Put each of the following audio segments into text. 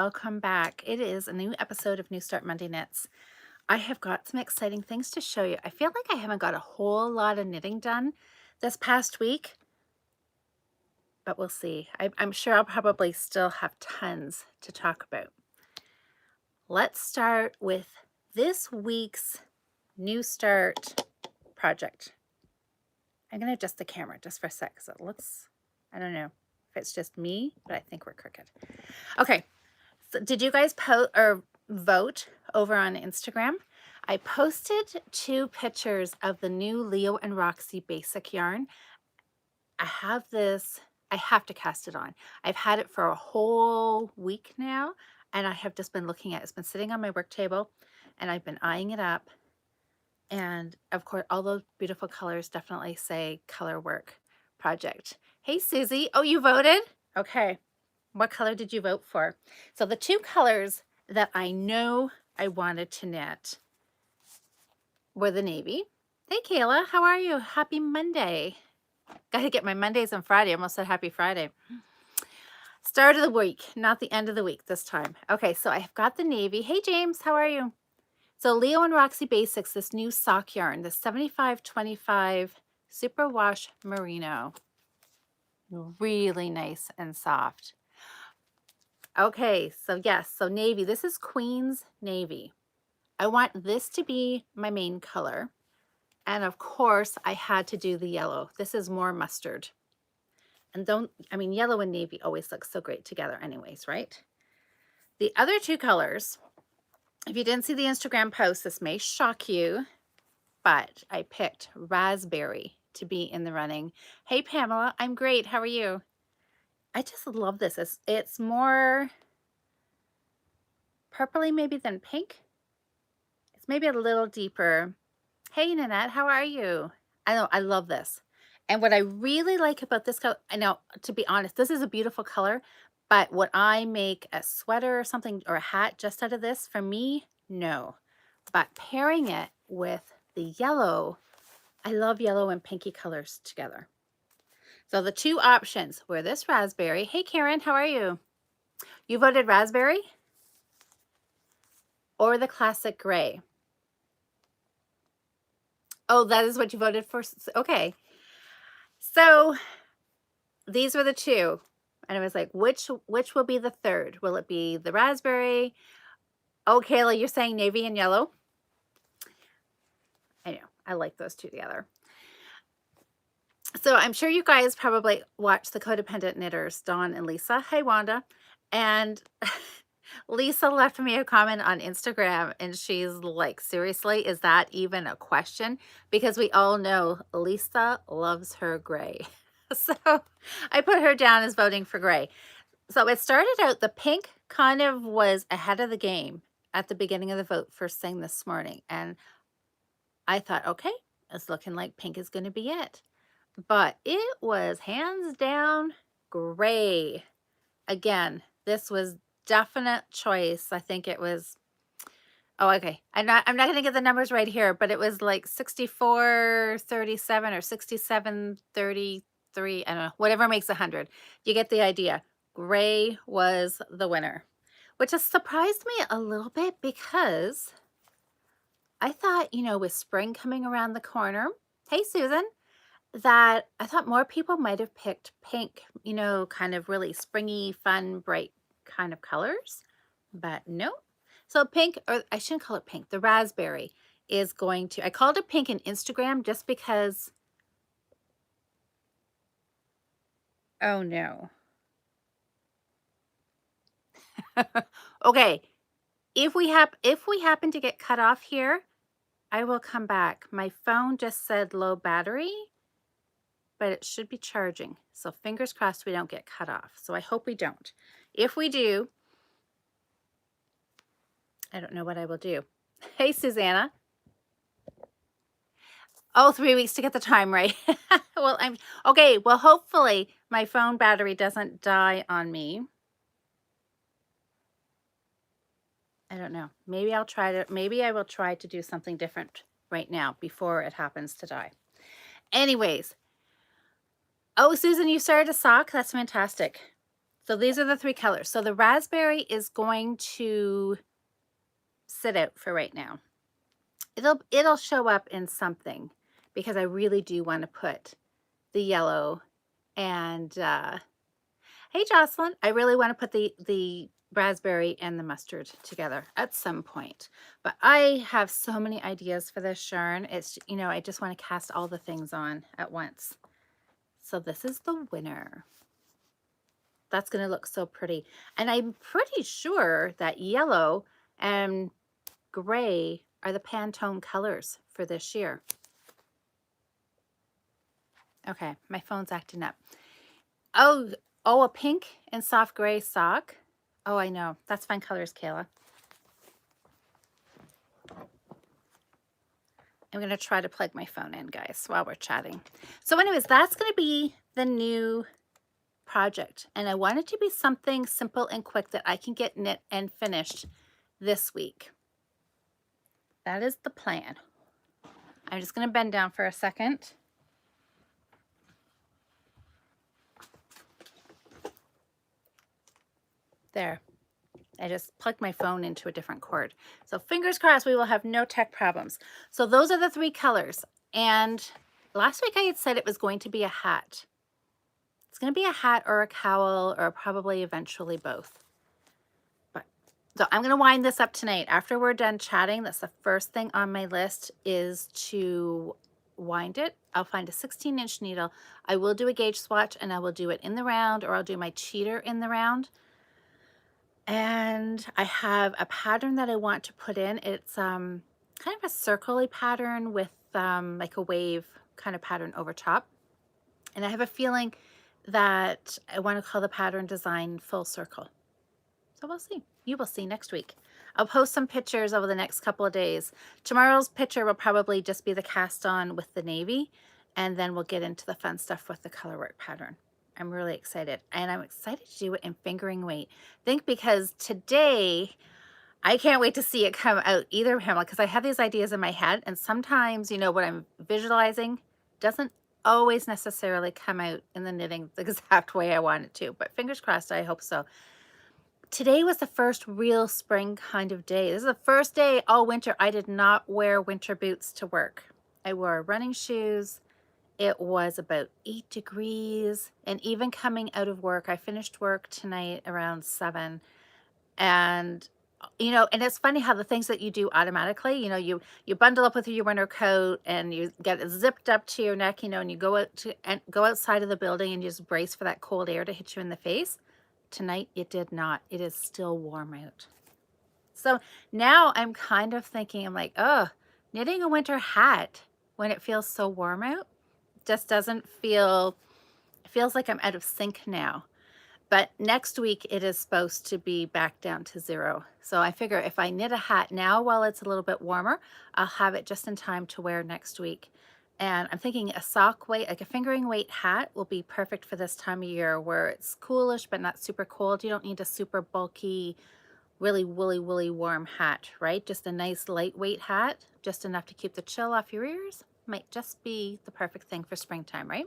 Welcome back. It is a new episode of New Start Monday Knits. I have got some exciting things to show you. I feel like I haven't got a whole lot of knitting done this past week, but we'll see. I'm sure I'll probably still have tons to talk about. Let's start with this week's New Start project. I'm going to adjust the camera just for a sec because it looks, I don't know if it's just me, but I think we're crooked. Okay. So did you guys vote over on Instagram? I posted 2 pictures of the new Leo and Roxy basic yarn. I have to cast it on. I've had it for a whole week now, and I have just been looking at it. It's been sitting on my work table, and I've been eyeing it up. And of course, all those beautiful colors definitely say color work project. Hey, Susie. Oh, you voted? Okay. What color did you vote for? So the 2 colors that I know I wanted to knit were the navy. Hey, Kayla, how are you? Happy Monday. Got to get my Mondays and Friday. I almost said happy Friday. Start of the week, not the end of the week this time. Okay, so I've got the navy. Hey, James, how are you? So Leo and Roxy Basics, this new sock yarn, the 7525 Superwash Merino. Really nice and soft. Okay, so yes, so navy. This is Queen's Navy. I want this to be my main color. And of course, I had to do the yellow. This is more mustard. And yellow and navy always look so great together anyways, right? The other 2 colors, if you didn't see the Instagram post, this may shock you, but I picked raspberry to be in the running. Hey, Pamela, I'm great. How are you? I just love this. It's more purpley maybe than pink. It's maybe a little deeper. Hey, Nanette, how are you? I know, I love this. And what I really like about this color, I know, to be honest, this is a beautiful color, but would I make a sweater or something or a hat just out of this? For me, no. But pairing it with the yellow, I love yellow and pinky colors together. So the 2 options were this raspberry. Hey, Karen, how are you? You voted raspberry or the classic gray? Oh, that is what you voted for? Okay. So these were the 2. And I was like, which will be the 3rd? Will it be the raspberry? Oh, Kayla, you're saying navy and yellow? I know. I like those 2 together. So I'm sure you guys probably watched the Codependent Knitters, Dawn and Lisa. Hey, Wanda. And Lisa left me a comment on Instagram, and she's like, seriously, is that even a question? Because we all know Lisa loves her gray. So I put her down as voting for gray. So it started out, the pink kind of was ahead of the game at the beginning of the vote first thing this morning. And I thought, okay, it's looking like pink is going to be it. But it was hands down gray. Again, this was definite choice. I think it was, oh, okay. I'm not going to get the numbers right here, but it was like 64-37 or 67-33. I don't know, whatever makes 100. You get the idea. Gray was the winner, which has surprised me a little bit because I thought, with spring coming around the corner, hey, Susan, that I thought more people might have picked pink, kind of really springy, fun, bright kind of colors, but no. So pink, or I shouldn't call it pink, the raspberry is going to, I called it pink in Instagram just because, oh no. Okay, if we happen to get cut off here, I will come back. My phone just said low battery, but it should be charging. So fingers crossed we don't get cut off. So I hope we don't. If we do, I don't know what I will do. Hey, Susanna. Oh, 3 weeks to get the time right. Well, okay. Well, hopefully my phone battery doesn't die on me. I don't know. Maybe I will try to do something different right now before it happens to die. Anyways. Oh, Susan, you started a sock? That's fantastic. So these are the 3 colors. So the raspberry is going to sit out for right now. It'll show up in something because I really do want to put the yellow and hey Jocelyn, I really want to put the raspberry and the mustard together at some point. But I have so many ideas for this yarn. It's, you know, I just want to cast all the things on at once. So this is the winner. That's going to look so pretty. And I'm pretty sure that yellow and gray are the Pantone colors for this year. Okay, my phone's acting up. Oh, a pink and soft gray sock. Oh, I know. That's fun colors, Kayla. I'm going to try to plug my phone in, guys, while we're chatting. So anyways, that's going to be the new project. And I want it to be something simple and quick that I can get knit and finished this week. That is the plan. I'm just going to bend down for a second. There. I just plugged my phone into a different cord. So fingers crossed we will have no tech problems. So those are the 3 colors. And last week I had said it was going to be a hat. It's going to be a hat or a cowl or probably eventually both. But so I'm going to wind this up tonight. After we're done chatting, that's the first thing on my list is to wind it. I'll find a 16-inch needle. I will do a gauge swatch and I will do it in the round, or I'll do my cheater in the round. And I have a pattern that I want to put in. It's kind of a circle-y pattern with like a wave kind of pattern over top. And I have a feeling that I want to call the pattern design full circle. So we'll see. You will see next week. I'll post some pictures over the next couple of days. Tomorrow's picture will probably just be the cast on with the navy, and then we'll get into the fun stuff with the colorwork pattern. I'm really excited, and I'm excited to do it in fingering weight. Think because today, I can't wait to see it come out either, Pamela, because I have these ideas in my head, and sometimes, you know, what I'm visualizing doesn't always necessarily come out in the knitting the exact way I want it to, but fingers crossed, I hope so. Today was the first real spring kind of day. This is the first day all winter I did not wear winter boots to work. I wore running shoes. It was about 8 degrees, and even coming out of work, I finished work tonight around 7, and you know, and it's funny how the things that you do automatically, you know, you bundle up with your winter coat and you get it zipped up to your neck, you know, and you go outside of the building and you just brace for that cold air to hit you in the face. Tonight it did not. It is still warm out. So now I'm kind of thinking, I'm like, oh, knitting a winter hat when it feels so warm out just doesn't feel, it feels like I'm out of sync now. But next week it is supposed to be back down to 0. So I figure if I knit a hat now while it's a little bit warmer, I'll have it just in time to wear next week. And I'm thinking a sock weight, like a fingering weight hat will be perfect for this time of year where it's coolish but not super cold. You don't need a super bulky, really woolly warm hat, right? Just a nice lightweight hat, just enough to keep the chill off your ears. Might just be the perfect thing for springtime, right?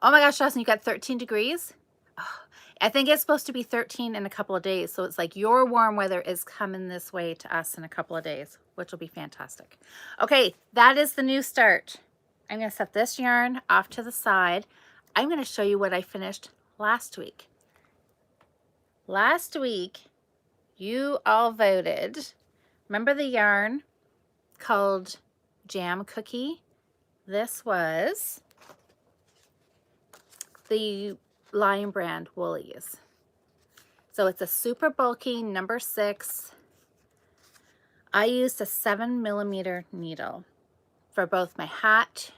Oh my gosh, Justin, you got 13 degrees? Oh, I think it's supposed to be 13 in a couple of days. So it's like your warm weather is coming this way to us in a couple of days, which will be fantastic. Okay, that is the new start. I'm going to set this yarn off to the side. I'm going to show you what I finished last week. Last week, you all voted. Remember the yarn called Jam Cookie? This was the Lion Brand Woolies. So it's a super bulky number 6. I used a 7mm needle for both my hat,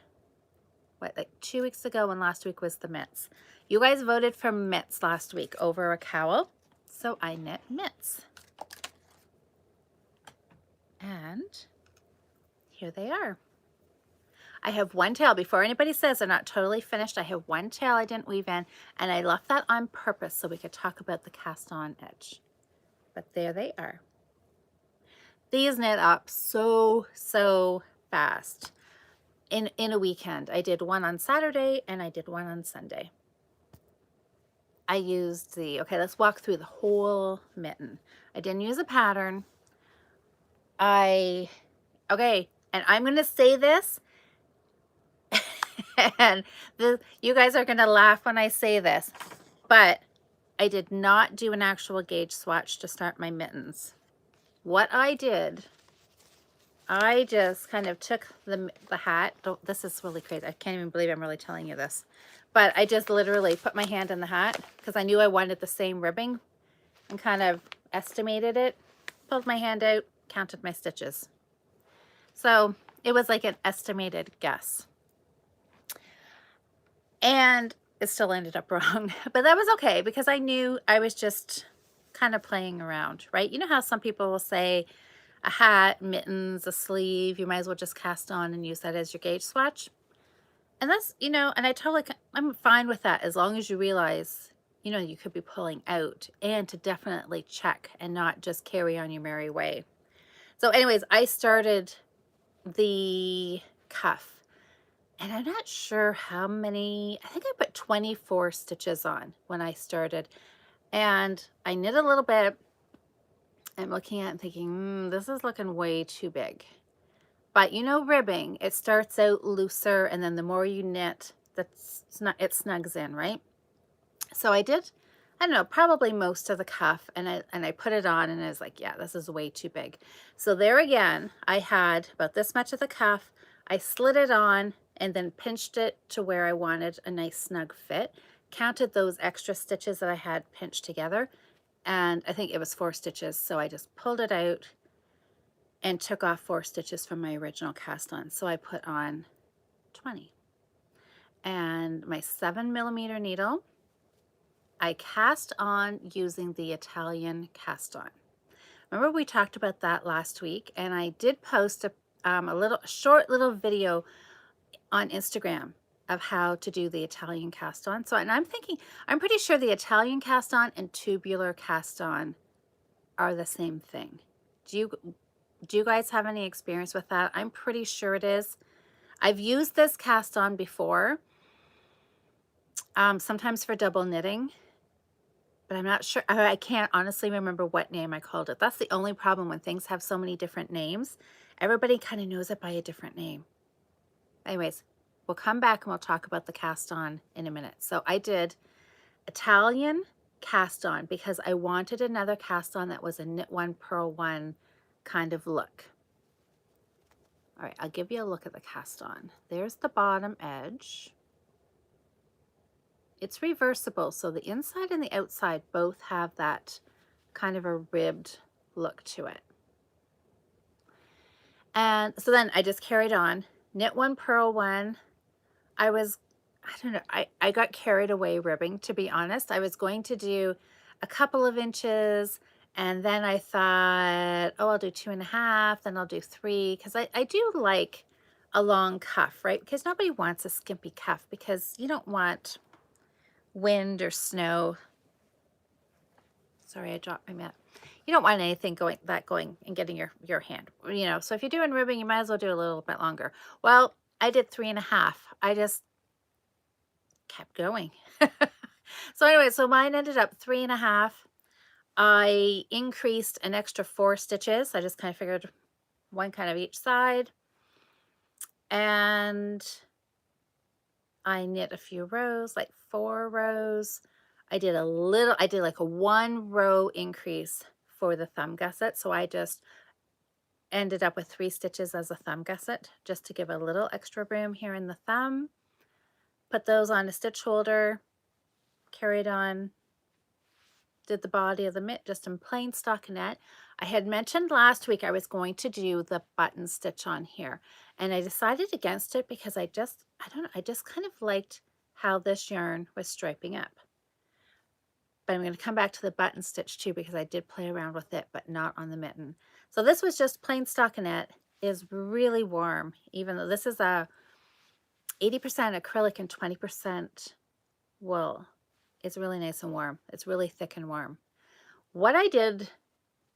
like 2 weeks ago, and last week was the mitts. You guys voted for mitts last week over a cowl, so I knit mitts. And here they are. I have one tail. Before anybody says they're not totally finished, I have one tail I didn't weave in, and I left that on purpose so we could talk about the cast on edge. But there they are. These knit up so fast. In a weekend. I did one on Saturday and I did one on Sunday. I used okay, let's walk through the whole mitten. I didn't use a pattern. Okay, and I'm going to say this, and you guys are going to laugh when I say this, but I did not do an actual gauge swatch to start my mittens. What I did, I just kind of took the hat. This is really crazy. I can't even believe I'm really telling you this. But I just literally put my hand in the hat because I knew I wanted the same ribbing and kind of estimated it. Pulled my hand out, counted my stitches. So it was like an estimated guess. And it still ended up wrong, but that was okay because I knew I was just kind of playing around, right? You know how some people will say a hat, mittens, a sleeve, you might as well just cast on and use that as your gauge swatch. And that's, and I'm fine with that as long as you realize, you could be pulling out, and to definitely check and not just carry on your merry way. So anyways, I started the cuff, and I'm not sure how many, I think I put 24 stitches on when I started, and I knit a little bit. I'm looking at it and thinking, this is looking way too big. But ribbing, it starts out looser, and then the more you knit, it snugs in, right? So I did, I don't know, probably most of the cuff, and I put it on, and I was like, yeah, this is way too big. So there again, I had about this much of the cuff. I slid it on and then pinched it to where I wanted a nice snug fit. Counted those extra stitches that I had pinched together, and I think it was 4 stitches. So I just pulled it out and took off 4 stitches from my original cast on. So I put on 20. And my 7mm needle, I cast on using the Italian cast on. Remember we talked about that last week, and I did post a short little video on Instagram of how to do the Italian cast on. So, and I'm pretty sure the Italian cast on and tubular cast on are the same thing. Do you guys have any experience with that? I'm pretty sure it is. I've used this cast on before, sometimes for double knitting, but I'm not sure. I can't honestly remember what name I called it. That's the only problem when things have so many different names. Everybody kind of knows it by a different name. Anyways, we'll come back and we'll talk about the cast on in a minute. So I did Italian cast on because I wanted another cast on that was a knit one, purl one kind of look. All right, I'll give you a look at the cast on. There's the bottom edge. It's reversible, so the inside and the outside both have that kind of a ribbed look to it. And so then I just carried on, knit one, purl one. I don't know, I got carried away ribbing, to be honest. I was going to do a couple of inches, and then I thought, oh, I'll do 2.5, then I'll do 3, because I do like a long cuff, right? Because nobody wants a skimpy cuff, because you don't want wind or snow. Sorry, I dropped my mat. You don't want anything going and getting your hand, so if you're doing ribbing, you might as well do a little bit longer. Well, I did 3.5. I just kept going. So anyway, so mine ended up 3.5. I increased an extra 4 stitches. I just kind of figured one kind of each side, and I knit a few rows, like 4 rows. I did like a 1 row increase for the thumb gusset. So I just ended up with 3 stitches as a thumb gusset, just to give a little extra room here in the thumb. Put those on a stitch holder, carried on, did the body of the mitt just in plain stockinette. I had mentioned last week I was going to do the button stitch on here, and I decided against it because I don't know, I just kind of liked how this yarn was striping up. But I'm going to come back to the button stitch too, because I did play around with it, but not on the mitten. So this was just plain stockinette. Is really warm, even though this is a 80% acrylic and 20% wool. It's really nice and warm. It's really thick and warm. What I did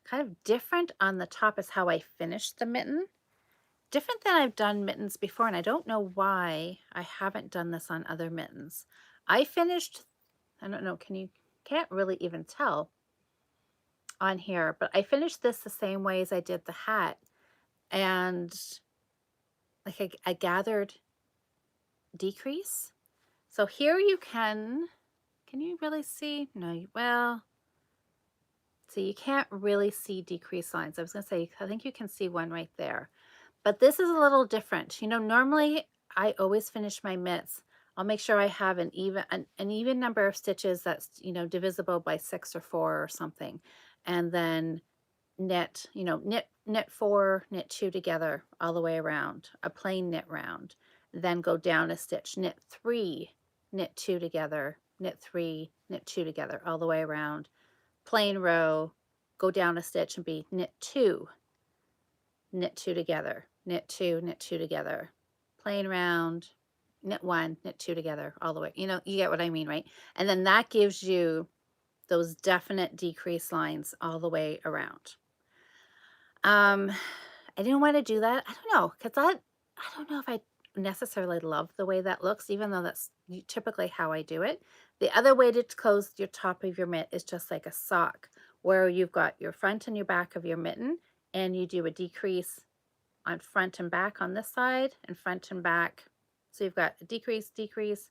kind of different on the top is how I finished the mitten. Different than I've done mittens before, and I don't know why I haven't done this on other mittens. I finished I don't know, can't really even tell on here, but I finished this the same way as I did the hat. And like I gathered decrease. So here can you really see? No, well, see, you can't really see decrease lines. I was going to say, I think you can see one right there. But this is a little different. You know, normally I always finish my mitts. I'll make sure I have an even number of stitches that's, you know, divisible by 6 or 4 or something. And then knit, you know, knit 4, knit 2 together all the way around, a plain knit round. Then go down a stitch, knit 3, knit 2 together, knit 3, knit 2 together all the way around. Plain row, go down a stitch and be knit 2, knit 2 together, knit 2, knit 2 together, plain round, knit 1, knit 2 together all the way. You know, you get what I mean, right? And then that gives you those definite decrease lines all the way around. I didn't want to do that. I don't know, because I don't know if I necessarily love the way that looks, even though that's typically how I do it. The other way to close your top of your mitt is just like a sock, where you've got your front and your back of your mitten, and you do a decrease on front and back on this side, and front and back. So you've got a decrease, decrease,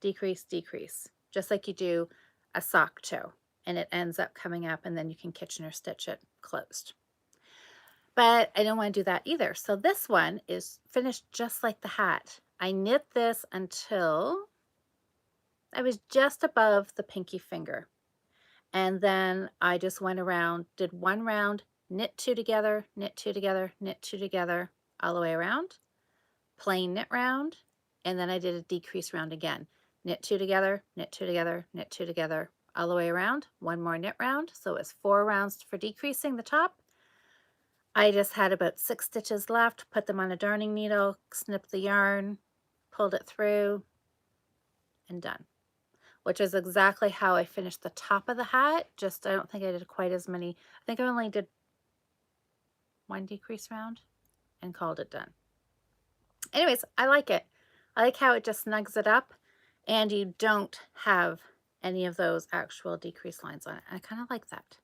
decrease, decrease, just like you do a sock toe, and it ends up coming up, and then you can Kitchener stitch it closed. But I don't want to do that either. So this one is finished just like the hat. I knit this until I was just above the pinky finger. And then I just went around, did one round, knit 2 together, knit 2 together, knit 2 together, all the way around, plain knit round, and then I did a decrease round again. Knit 2 together, knit 2 together, knit 2 together, all the way around, one more knit round. So it's 4 rounds for decreasing the top. I just had about 6 stitches left, put them on a darning needle, snipped the yarn, pulled it through, and done. Which is exactly how I finished the top of the hat. Just, I don't think I did quite as many. I think I only did 1 decrease round and called it done. Anyways, I like it. I like how it just snugs it up and you don't have any of those actual decrease lines on it. I kind of like that.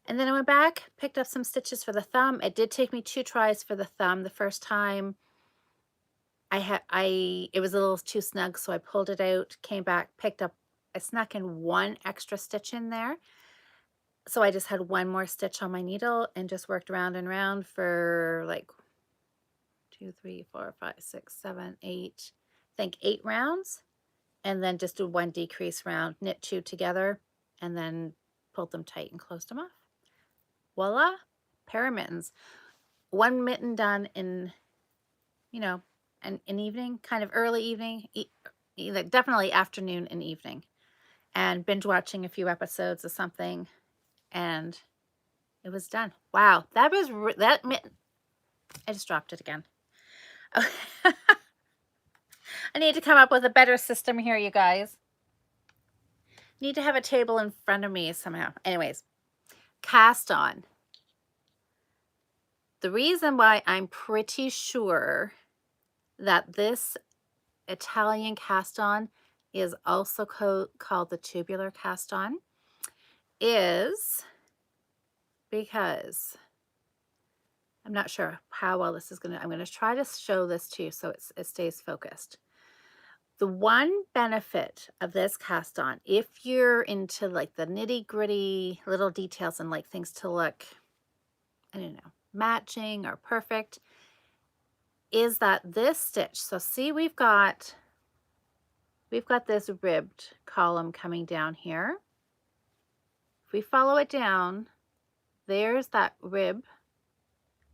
And then I went back, picked up some stitches for the thumb. It did take me 2 tries for the thumb. The first time it was a little too snug, so I pulled it out, came back, picked up, I snuck in 1 extra stitch in there. So I just had 1 more stitch on my needle and just worked round and round for like 2, 3, 4, 5, 6, 7, 8, I think 8 rounds. And then just do 1 decrease round, knit 2 together, and then pulled them tight and closed them off. Voila, pair of mittens. 1 mitten done in, you know, an evening, kind of early evening, definitely afternoon and evening, and binge watching a few episodes of something, and it was done. Wow, that was that mitten. I just dropped it again. I need to come up with a better system here, you guys. Need to have a table in front of me somehow. Anyways, cast on. The reason why I'm pretty sure that this Italian cast on is also called the tubular cast on is because I'm not sure how well this is going to, I'm going to try to show this to you so it stays focused. The one benefit of this cast on, if you're into like the nitty gritty little details and like things to look, I don't know, matching or perfect, is that this stitch, so see we've got this ribbed column coming down here. If we follow it down, there's that rib,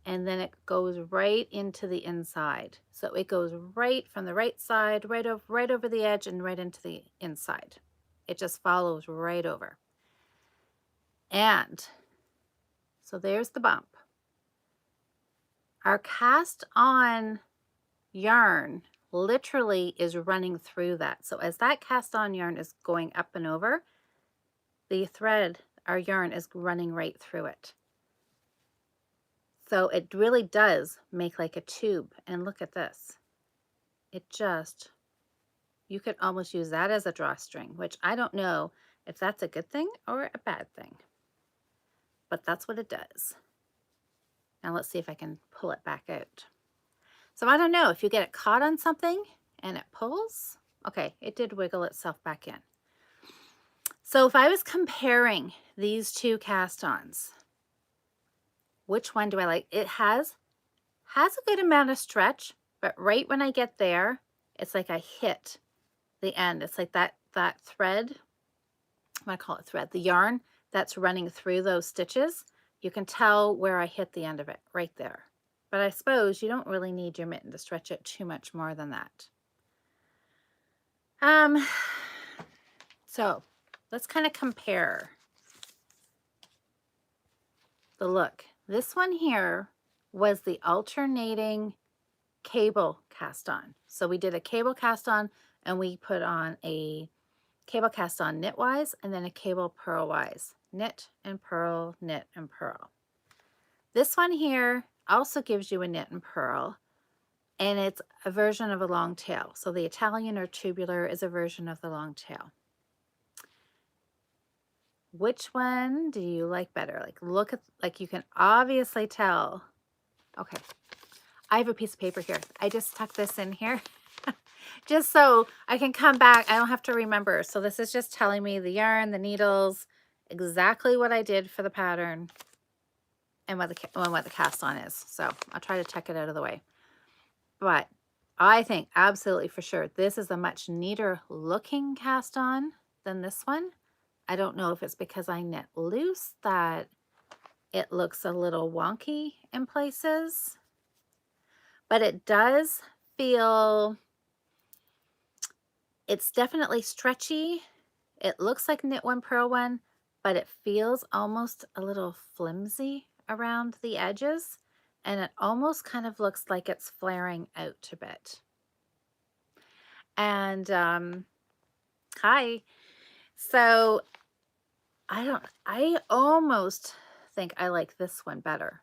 and then it goes right into the inside. So it goes right from the right side, right over the edge and right into the inside. It just follows right over. And so there's the bump. Our cast on yarn literally is running through that. So as that cast on yarn is going up and over, the thread, our yarn is running right through it. So it really does make like a tube. And look at this. It just, You could almost use that as a drawstring, which I don't know if that's a good thing or a bad thing, but that's what it does. Now let's see if I can pull it back out. So I don't know if you get it caught on something and it pulls. Okay, it did wiggle itself back in. So if I was comparing these two cast-ons, which one do I like? It has a good amount of stretch, but right when I get there, it's like I hit the end. It's like that thread, I call it thread, the yarn that's running through those stitches. You can tell where I hit the end of it right there. But I suppose you don't really need your mitten to stretch it too much more than that. So let's kind of compare the look. This one here was the alternating cable cast on. So we did a cable cast on and we put on a cable cast on knitwise and then a cable purlwise. Knit and purl, knit and purl. This one here also gives you a knit and purl, and it's a version of a long tail. So the Italian or tubular is a version of the long tail. Which one do you like better? Like look at, like you can obviously tell. Okay, I have a piece of paper here. I just tucked this in here just so I can come back. I don't have to remember. So this is just telling me the yarn, the needles, exactly what I did for the pattern and what the cast on is. So I'll try to tuck it out of the way. But I think absolutely for sure this is a much neater looking cast on than this one. I don't know if it's because I knit loose that it looks a little wonky in places, but it does feel, it's definitely stretchy. It looks like knit one, purl one, but it feels almost a little flimsy around the edges, and it almost kind of looks like it's flaring out a bit. And hi. So I almost think I like this one better.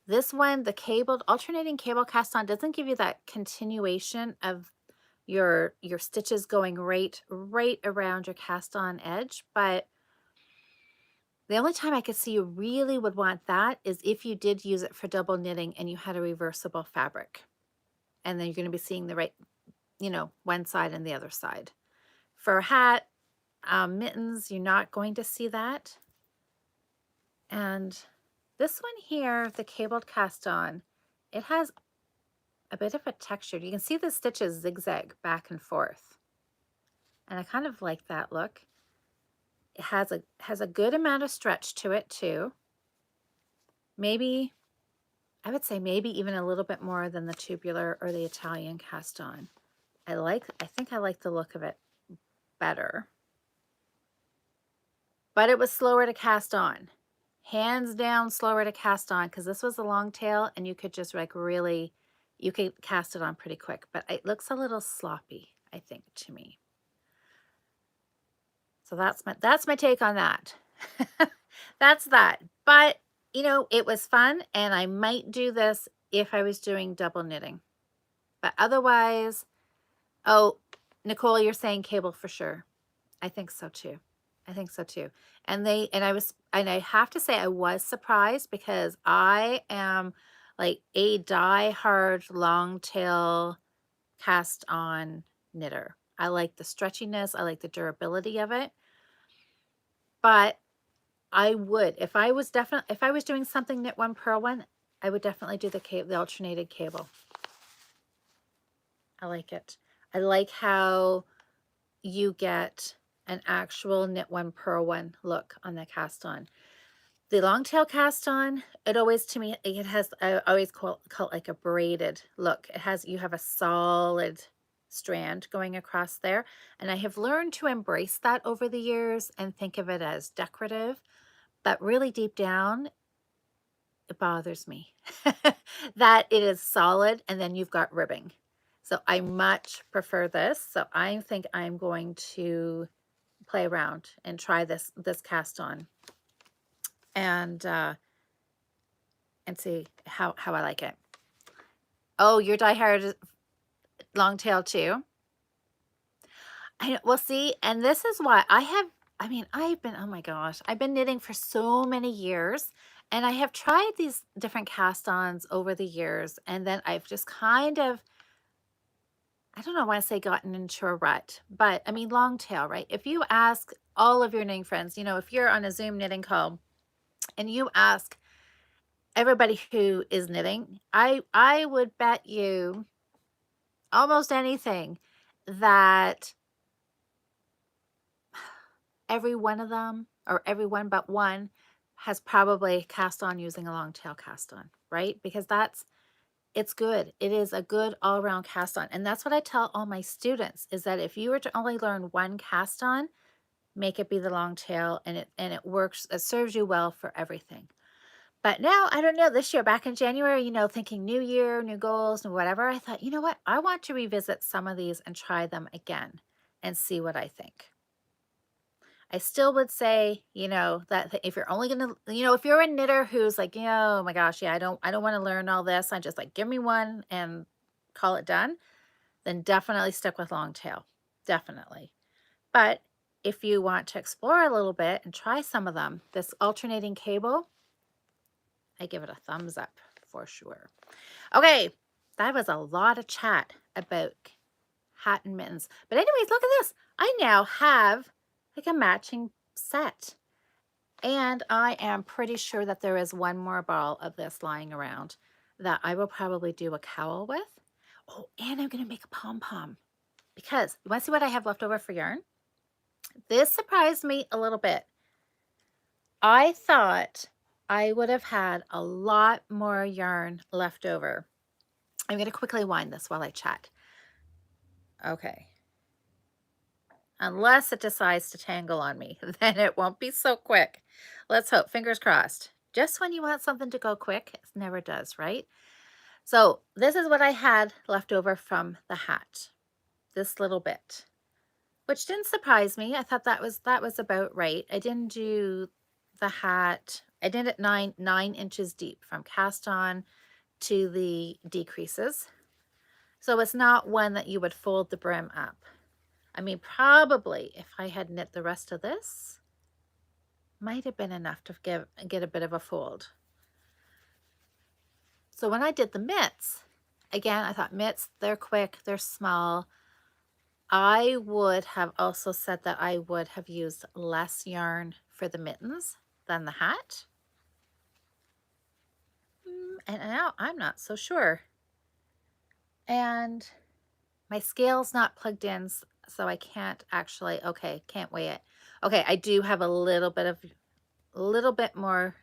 This one, the alternating cable cast on doesn't give you that continuation of your stitches going right around your cast on edge, but the only time I could see you really would want that is if you did use it for double knitting and you had a reversible fabric. And then you're going to be seeing the right, one side and the other side. For a hat, mittens, you're not going to see that. And this one here, the cabled cast on, it has a bit of a texture. You can see the stitches zigzag back and forth. And I kind of like that look. It has a good amount of stretch to it too. Maybe, I would say maybe even a little bit more than the tubular or the Italian cast on. I think I like the look of it better. But it was slower to cast on. Hands down slower to cast on, because this was a long tail and you could just like really, you could cast it on pretty quick, but it looks a little sloppy, I think, to me. So that's my take on that. That's that. But, it was fun, and I might do this if I was doing double knitting. But otherwise, oh, Nicole, you're saying cable for sure. I think so too. I think so too. And I have to say I was surprised because I am like a die-hard long tail cast on knitter. I like the stretchiness, I like the durability of it. But I would, if I was doing something knit one, purl one, I would definitely do the alternated cable. I like it. I like how you get an actual knit one, purl one look on the cast on. The long tail cast on, it always, to me, it has, I always call it like a braided look. You have a solid strand going across there. And I have learned to embrace that over the years and think of it as decorative, but really deep down, it bothers me that it is solid and then you've got ribbing. So I much prefer this. So I think I'm going to play around and try this cast on and see how I like it. Oh, you're die-hard long tail too? Well, see, and this is why I mean, I've been, oh my gosh, I've been knitting for so many years, and I have tried these different cast-ons over the years, and then I've just kind of, I don't know why I say gotten into a rut, but I mean, long tail, right? If you ask all of your knitting friends, if you're on a Zoom knitting call and you ask everybody who is knitting, I would bet you almost anything that every one of them, or every one but one, has probably cast on using a long tail cast on, right? Because it's good. It is a good all around cast on. And that's what I tell all my students is that if you were to only learn one cast on, make it be the long tail, and it works, it serves you well for everything. But now, I don't know, this year, back in January, thinking new year, new goals, and whatever, I thought, you know what? I want to revisit some of these and try them again and see what I think. I still would say, that if you're only gonna, if you're a knitter who's like, oh my gosh, yeah, I don't want to learn all this. I just like give me one and call it done, then definitely stick with long tail. Definitely. But if you want to explore a little bit and try some of them, this alternating cable, I give it a thumbs up for sure. Okay, that was a lot of chat about hat and mittens. But anyways, look at this. I now have like a matching set. And I am pretty sure that there is one more ball of this lying around that I will probably do a cowl with. Oh, and I'm going to make a pom-pom because you want to see what I have left over for yarn? This surprised me a little bit. I thought I would have had a lot more yarn left over. I'm going to quickly wind this while I chat. Okay. Unless it decides to tangle on me, then it won't be so quick. Let's hope. Fingers crossed. Just when you want something to go quick, it never does, right? So this is what I had left over from the hat. This little bit, which didn't surprise me. I thought that was about right. I didn't do the hat. I did it 9 inches deep from cast on to the decreases. So it's not one that you would fold the brim up. I mean, probably if I had knit the rest of this, might have been enough to get a bit of a fold. So when I did the mitts, again, I thought mitts, they're quick, they're small. I would have also said that I would have used less yarn for the mittens than the hat. And now I'm not so sure. And my scale's not plugged in, so I can't actually, okay, can't weigh it. Okay, I do have a little bit more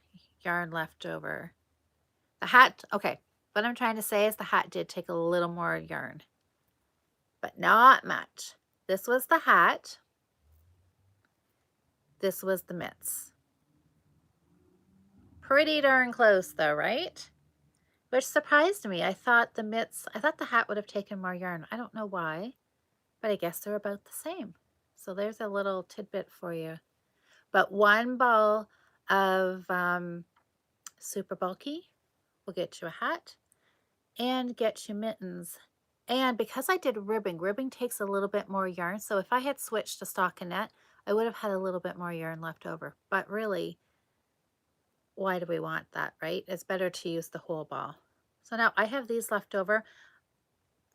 yarn left over. The hat, okay, what I'm trying to say is the hat did take a little more yarn, but not much. This was the hat. This was the mitts. Pretty darn close though, right? Which surprised me. I thought the hat would have taken more yarn. I don't know why, but I guess they're about the same. So there's a little tidbit for you. But one ball of super bulky will get you a hat and get you mittens. And because I did ribbing takes a little bit more yarn. So if I had switched to stockinette, I would have had a little bit more yarn left over. But really, why do we want that, right? It's better to use the whole ball. So now I have these left over.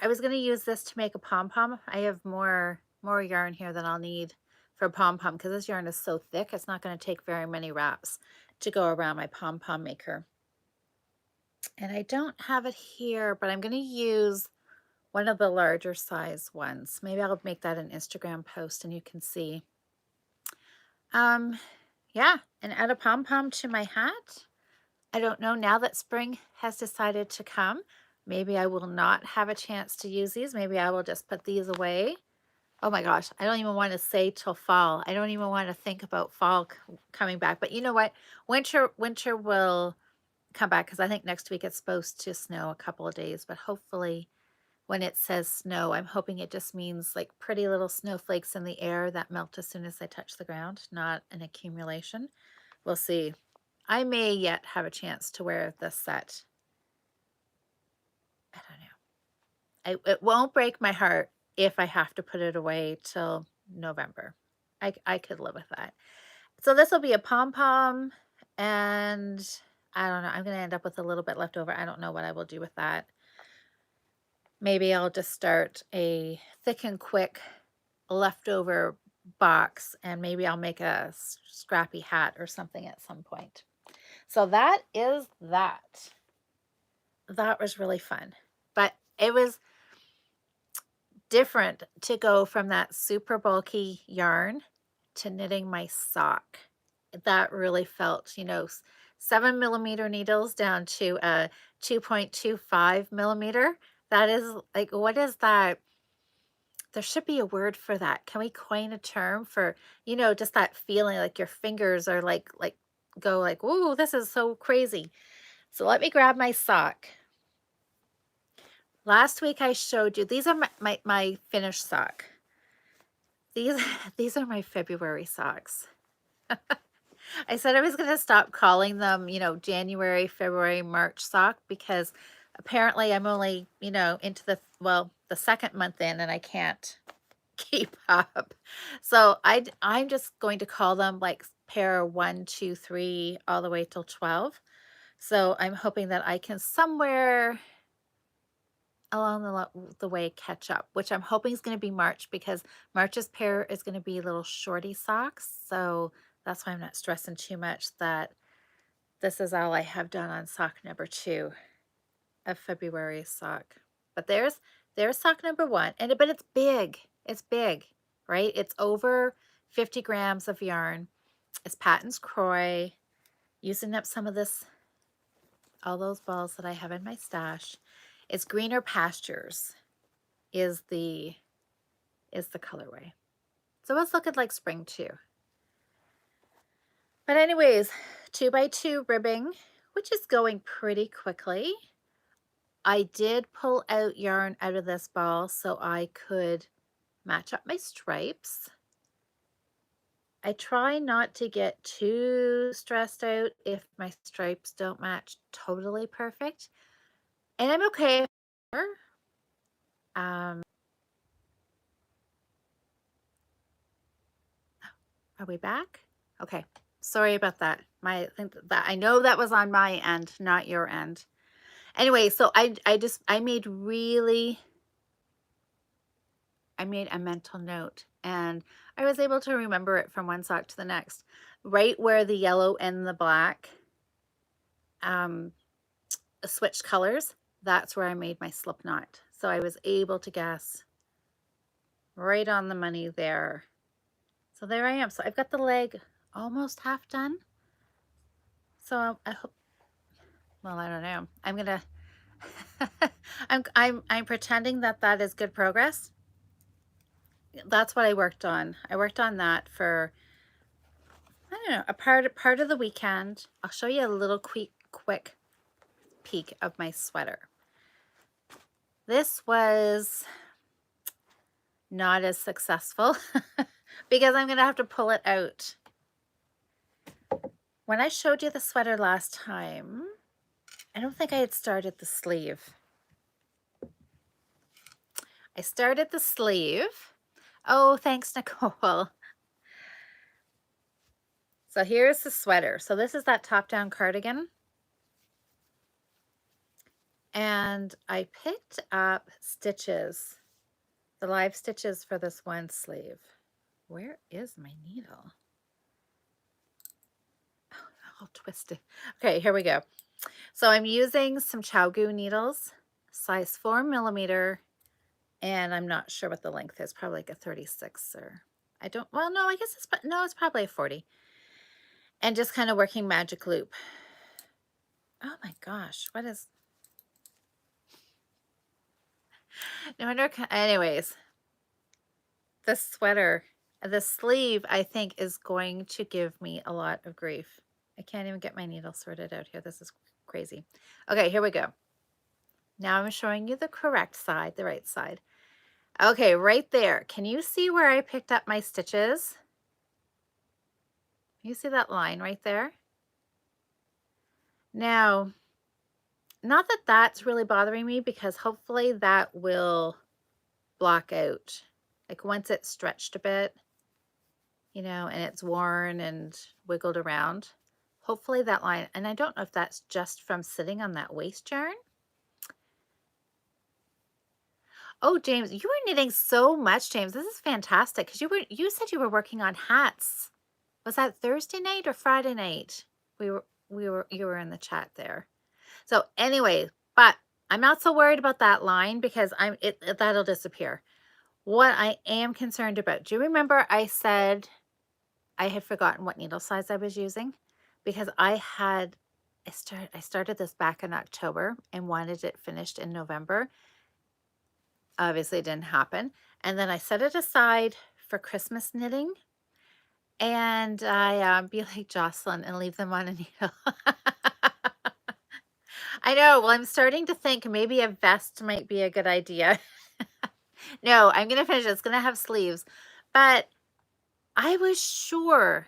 I was going to use this to make a pom-pom. I have more yarn here than I'll need for a pom-pom because this yarn is so thick. It's not going to take very many wraps to go around my pom-pom maker. And I don't have it here, but I'm going to use one of the larger size ones. Maybe I'll make that an Instagram post and you can see. Yeah, and add a pom-pom to my hat. I don't know, now that spring has decided to come, maybe I will not have a chance to use these. Maybe I will just put these away. Oh my gosh, I don't even want to say till fall. I don't even want to think about fall coming back. But you know what? Winter will come back because I think next week it's supposed to snow a couple of days. But hopefully when it says snow, I'm hoping it just means like pretty little snowflakes in the air that melt as soon as they touch the ground, not an accumulation. We'll see. I may yet have a chance to wear this set. I don't know. It won't break my heart if I have to put it away till November. I could live with that. So this will be a pom-pom, and I don't know, I'm gonna end up with a little bit left over. I don't know what I will do with that. Maybe I'll just start a thick and quick leftover box, and maybe I'll make a scrappy hat or something at some point. So that is that. That was really fun. But it was different to go from that super bulky yarn to knitting my sock. That really felt, 7 millimeter needles down to a 2.25 millimeter. That is like, what is that? There should be a word for that. Can we coin a term for, just that feeling like your fingers are like go like, "Ooh, this is so crazy." So let me grab my sock. Last week I showed you, these are my finished sock. These these are my February socks. I said I was going to stop calling them, January, February, March sock, because apparently I'm only, into the second month in, and I can't keep up. So I'm just going to call them like pair 1, 2, 3, all the way till 12. So I'm hoping that I can somewhere along the way catch up, which I'm hoping is going to be March, because March's pair is going to be little shorty socks. So that's why I'm not stressing too much that this is all I have done on sock number 2 of February's sock. But there's sock number 1, but it's big. It's big, right? It's over 50 grams of yarn. It's Patton's Croy, using up some of this, all those balls that I have in my stash. It's Greener Pastures is the colorway. So it's looking like spring too. But anyways, 2x2 ribbing, which is going pretty quickly. I did pull out yarn out of this ball so I could match up my stripes. I try not to get too stressed out if my stripes don't match totally perfect. And I'm okay. Um, are we back? Okay. Sorry about that. I think that I know that was on my end, not your end. Anyway, so I made a mental note, and I was able to remember it from one sock to the next. Right where the yellow and the black switched colors, that's where I made my slip knot. So I was able to guess right on the money there. So there I am. So I've got the leg almost half done. So I hope, well, I don't know. I'm gonna I'm pretending that is good progress. That's what I worked on. I worked on that for, I don't know, a part of the weekend. I'll show you a little quick peek of my sweater. This was not as successful because I'm going to have to pull it out. When I showed you the sweater last time, I don't think I had started the sleeve. I started the sleeve. Oh, thanks, Nicole. So here's the sweater. So this is that top-down cardigan. And I picked up stitches, the live stitches for this one sleeve. Where is my needle? Oh, all twisted. Okay, here we go. So I'm using some ChowGoo needles, size 4 millimeter, and I'm not sure what the length is, probably like a 36, or I don't, well, no, I guess it's probably a 40. And just kind of working magic loop. Oh my gosh, what is, no wonder, anyways, the sweater, the sleeve, I think is going to give me a lot of grief. I can't even get my needle sorted out here. This is crazy. Okay, here we go. Now I'm showing you the correct side, the right side. Okay, right there. Can you see where I picked up my stitches? You see that line right there? Now, not that that's really bothering me, because hopefully that will block out. Like once it's stretched a bit, and it's worn and wiggled around, hopefully that line, and I don't know if that's just from sitting on that waist yarn. Oh, James, you were knitting so much, James. This is fantastic because you said you were working on hats. Was that Thursday night or Friday night? You were in the chat there. So anyway, but I'm not so worried about that line because that'll disappear. What I am concerned about, do you remember I said I had forgotten what needle size I was using? Because I started this back in October and wanted it finished in November. Obviously it didn't happen. And then I set it aside for Christmas knitting. And I be like Jocelyn and leave them on a needle. I know. Well, I'm starting to think maybe a vest might be a good idea. No, I'm going to finish it. It's going to have sleeves. But I was sure,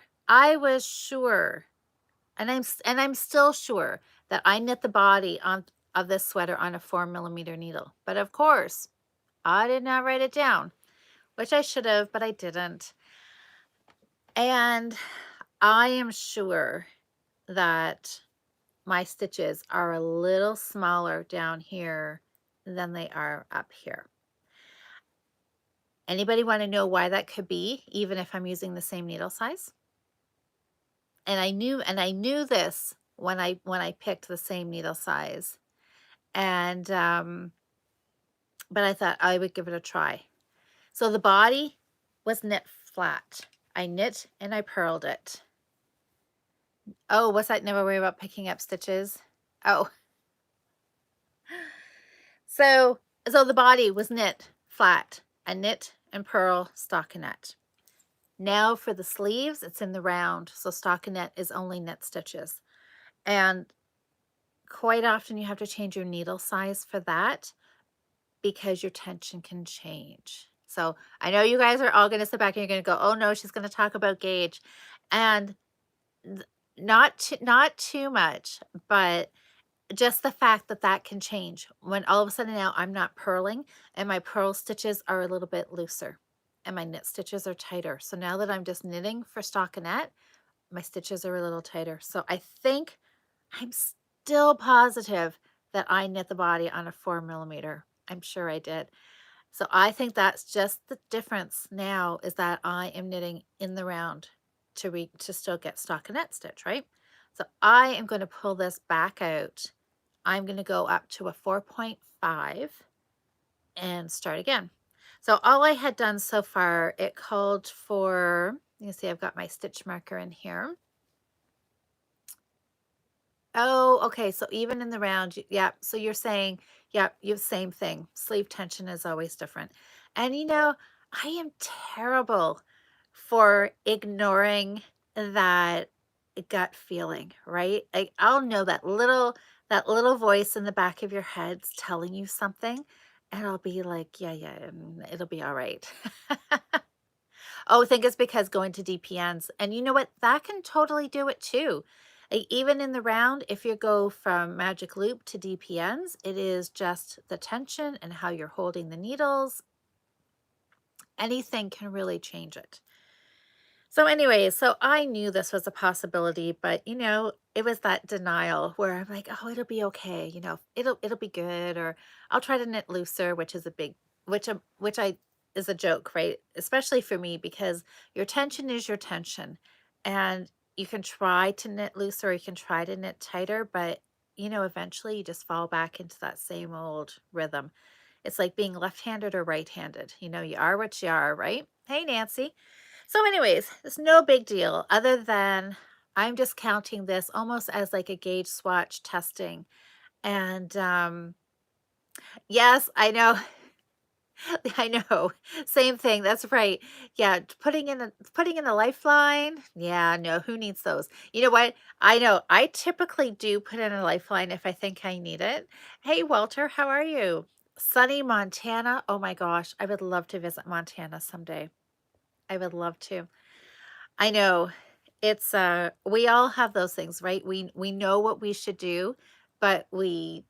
and I'm still sure that I knit the body of this sweater on a 4mm needle. But of course, I did not write it down, which I should have, but I didn't. And I am sure that my stitches are a little smaller down here than they are up here. Anybody want to know why that could be, even if I'm using the same needle size? And I knew this when I picked the same needle size. And but I thought I would give it a try. So the body was knit flat. I knit and I purled it. Oh, what's that? Never worry about picking up stitches. Oh. So the body was knit flat. I knit and purl stockinette. Now for the sleeves, it's in the round. So stockinette is only knit stitches. And quite often you have to change your needle size for that because your tension can change. So I know you guys are all going to sit back and you're going to go, oh no, she's going to talk about gauge. And not too much, but just the fact that that can change when all of a sudden now I'm not purling and my purl stitches are a little bit looser and my knit stitches are tighter. So now that I'm just knitting for stockinette, my stitches are a little tighter. So I think I'm still positive that I knit the body on a 4mm. I'm sure I did. So I think that's just the difference now is that I am knitting in the round to still get stockinette stitch, right? So I am going to pull this back out. I'm going to go up to a 4.5 and start again. So all I had done so far, it called for, you can see I've got my stitch marker in here. Oh, okay. So even in the round, yeah. So you're saying, yeah, you have same thing. Sleeve tension is always different. And I am terrible for ignoring that gut feeling, right? Like I'll know that little voice in the back of your head's telling you something, and I'll be like, yeah, it'll be all right. Oh, I think it's because going to DPNs. And you know what? That can totally do it too. Even in the round, if you go from magic loop to DPNs, it is just the tension and how you're holding the needles. Anything can really change it. So anyway, so I knew this was a possibility, but it was that denial where I'm like, oh, it'll be okay, it'll be good, or I'll try to knit looser, which is a big, which I is a joke, right? Especially for me because your tension is your tension, and you can try to knit looser, or you can try to knit tighter, but eventually you just fall back into that same old rhythm. It's like being left-handed or right-handed. You are what you are, right? Hey, Nancy. So anyways, it's no big deal other than I'm just counting this almost as like a gauge swatch testing. And yes, I know. I know. Same thing. That's right. Yeah, putting in a lifeline. Yeah, no, who needs those? You know what? I know. I typically do put in a lifeline if I think I need it. Hey, Walter, how are you? Sunny Montana. Oh my gosh, I would love to visit Montana someday. I would love to. I know. It's we all have those things, right? We know what we should do, but we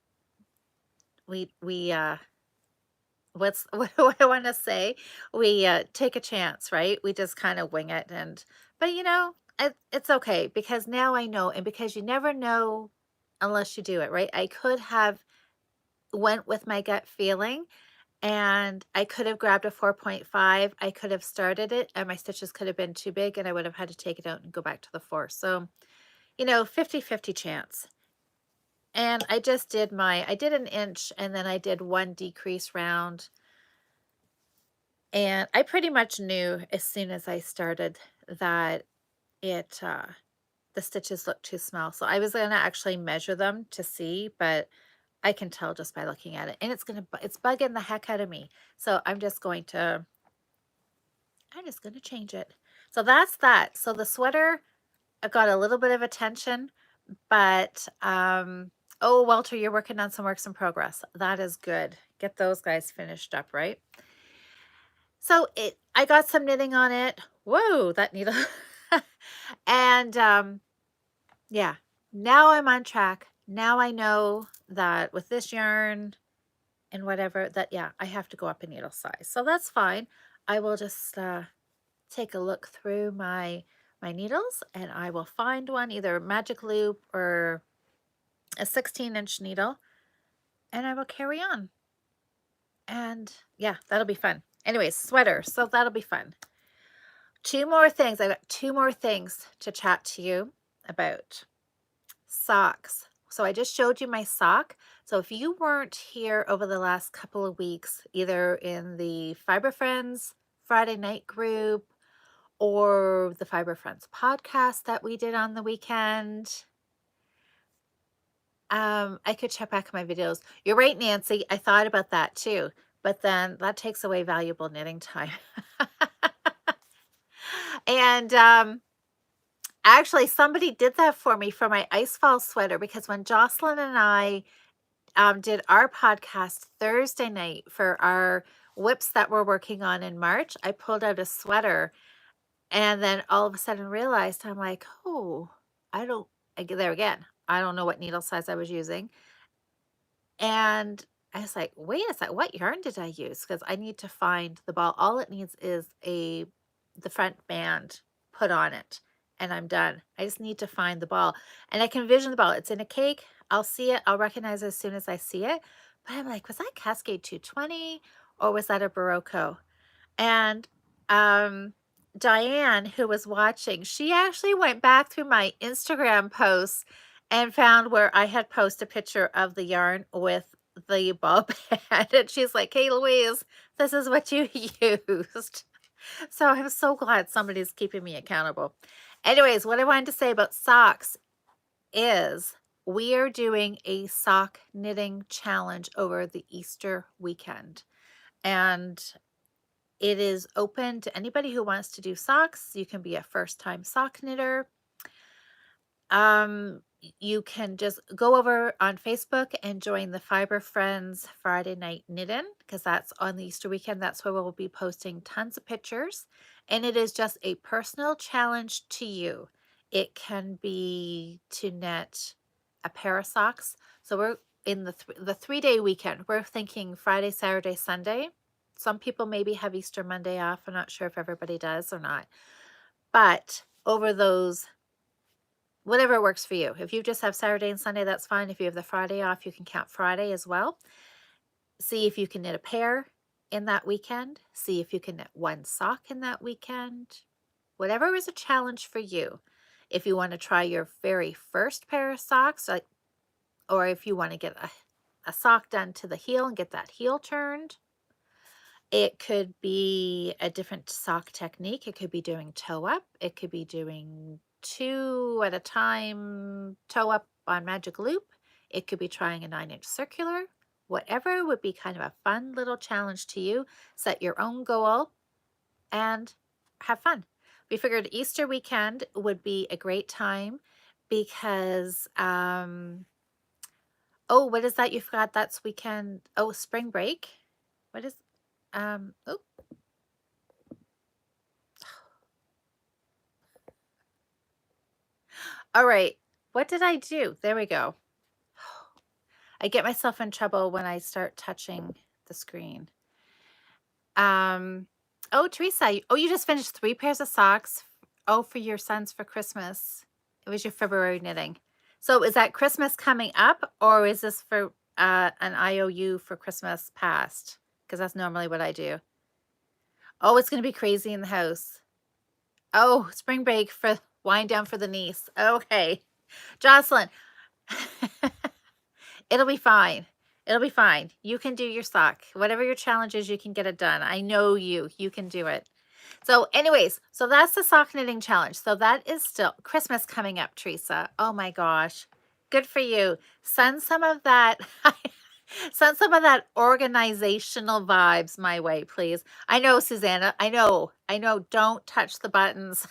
what do I want to say? We take a chance, right? We just kind of wing it, and but it's okay because now I know, and because you never know unless you do it, right? I could have went with my gut feeling, and I could have grabbed a 4.5. I could have started it, and my stitches could have been too big, and I would have had to take it out and go back to the 4. So, 50-50 chance. And I did an inch, and then I did one decrease round. And I pretty much knew as soon as I started that it, the stitches looked too small. So I was going to actually measure them to see, but I can tell just by looking at it. And it's bugging the heck out of me. So I'm just going to change it. So that's that. So the sweater, I got a little bit of attention, but, oh, Walter, you're working on some works in progress. That is good. Get those guys finished up, right? So I got some knitting on it. Whoa, that needle. And yeah, now I'm on track. Now I know that with this yarn and whatever, that yeah, I have to go up a needle size. So that's fine. I will just take a look through my needles, and I will find one, either a magic loop or a 16-inch needle, and I will carry on. And yeah, that'll be fun. Anyways, sweater. So that'll be fun. Two more things. I got two more things to chat to you about. Socks. So I just showed you my sock. So if you weren't here over the last couple of weeks, either in the Fiber Friends Friday night group or the Fiber Friends podcast that we did on the weekend, I could check back my videos. You're right, Nancy. I thought about that too, but then that takes away valuable knitting time. And actually, somebody did that for me for my Icefall sweater, because when Jocelyn and I did our podcast Thursday night for our whips that we're working on in March, I pulled out a sweater, and then all of a sudden realized, I'm like, oh, I don't, there again, I don't know what needle size I was using. And I was like, wait a sec, what yarn did I use? Because I need to find the ball. All it needs is the front band put on it, and I'm done. I just need to find the ball. And I can vision the ball. It's in a cake. I'll see it. I'll recognize it as soon as I see it. But I'm like, was that Cascade 220 or was that a Barocco? And Diane, who was watching, she actually went back through my Instagram posts and found where I had posted a picture of the yarn with the ball band. And she's like, hey, Louise, this is what you used. So I'm so glad somebody's keeping me accountable. Anyways, what I wanted to say about socks is we are doing a sock knitting challenge over the Easter weekend. And it is open to anybody who wants to do socks. You can be a first-time sock knitter. You can just go over on Facebook and join the Fiber Friends Friday Night Knitting, because that's on the Easter weekend. That's where we'll be posting tons of pictures. And it is just a personal challenge to you. It can be to knit a pair of socks. So we're in the 3-day weekend. We're thinking Friday, Saturday, Sunday. Some people maybe have Easter Monday off. I'm not sure if everybody does or not. But over those, whatever works for you. If you just have Saturday and Sunday, that's fine. If you have the Friday off, you can count Friday as well. See if you can knit a pair in that weekend. See if you can knit one sock in that weekend. Whatever is a challenge for you. If you want to try your very first pair of socks, or if you want to get a sock done to the heel and get that heel turned. It could be a different sock technique. It could be doing toe up. It could be doing 2 at a time toe up on magic loop. It could be trying a 9-inch circular. Whatever would be kind of a fun little challenge to you. Set your own goal and have fun. We figured Easter weekend would be a great time because, oh, what is that? You forgot that's weekend. Oh, spring break. What is, oh, all right. What did I do? There we go. I get myself in trouble when I start touching the screen. Oh, Teresa, you just finished 3 pairs of socks. Oh, for your sons for Christmas. It was your February knitting. So is that Christmas coming up, or is this for an IOU for Christmas past? Because that's normally what I do. Oh, it's going to be crazy in the house. Oh, spring break for wind down for the niece. Okay. Jocelyn, it'll be fine. It'll be fine. You can do your sock. Whatever your challenge is, you can get it done. I know you. You can do it. So anyways, so that's the sock knitting challenge. So that is still Christmas coming up, Teresa. Oh my gosh. Good for you. Send some of that send some of that organizational vibes my way, please. I know, Susanna. I know. Don't touch the buttons.